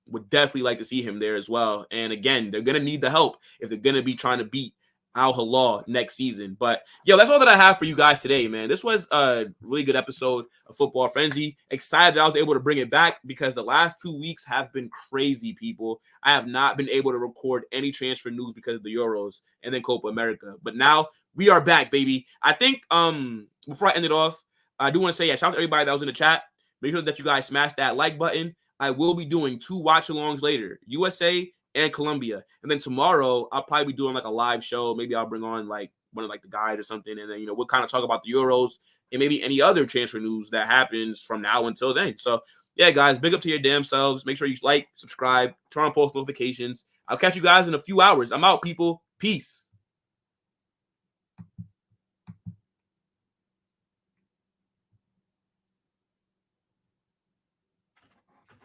would definitely like to see him there as well. And again, they're going to need the help if they're going to be trying to beat Al-Hilal next season. But that's all that I have for you guys today, man. This was a really good episode of Football Frenzy. Excited that I was able to bring it back because the last 2 weeks have been crazy, people. I have not been able to record any transfer news because of the Euros and then Copa America. But now we are back, baby. I think before I end it off, I do want to say shout out to everybody that was in the chat. Make sure that you guys smash that like button. I will be doing 2 watch-alongs later, USA and Colombia. And then tomorrow, I'll probably be doing like a live show. Maybe I'll bring on like one of like the guys or something. And then, we'll kind of talk about the Euros and maybe any other transfer news that happens from now until then. So, yeah, guys, big up to your damn selves. Make sure you like, subscribe, turn on post notifications. I'll catch you guys in a few hours. I'm out, people. Peace.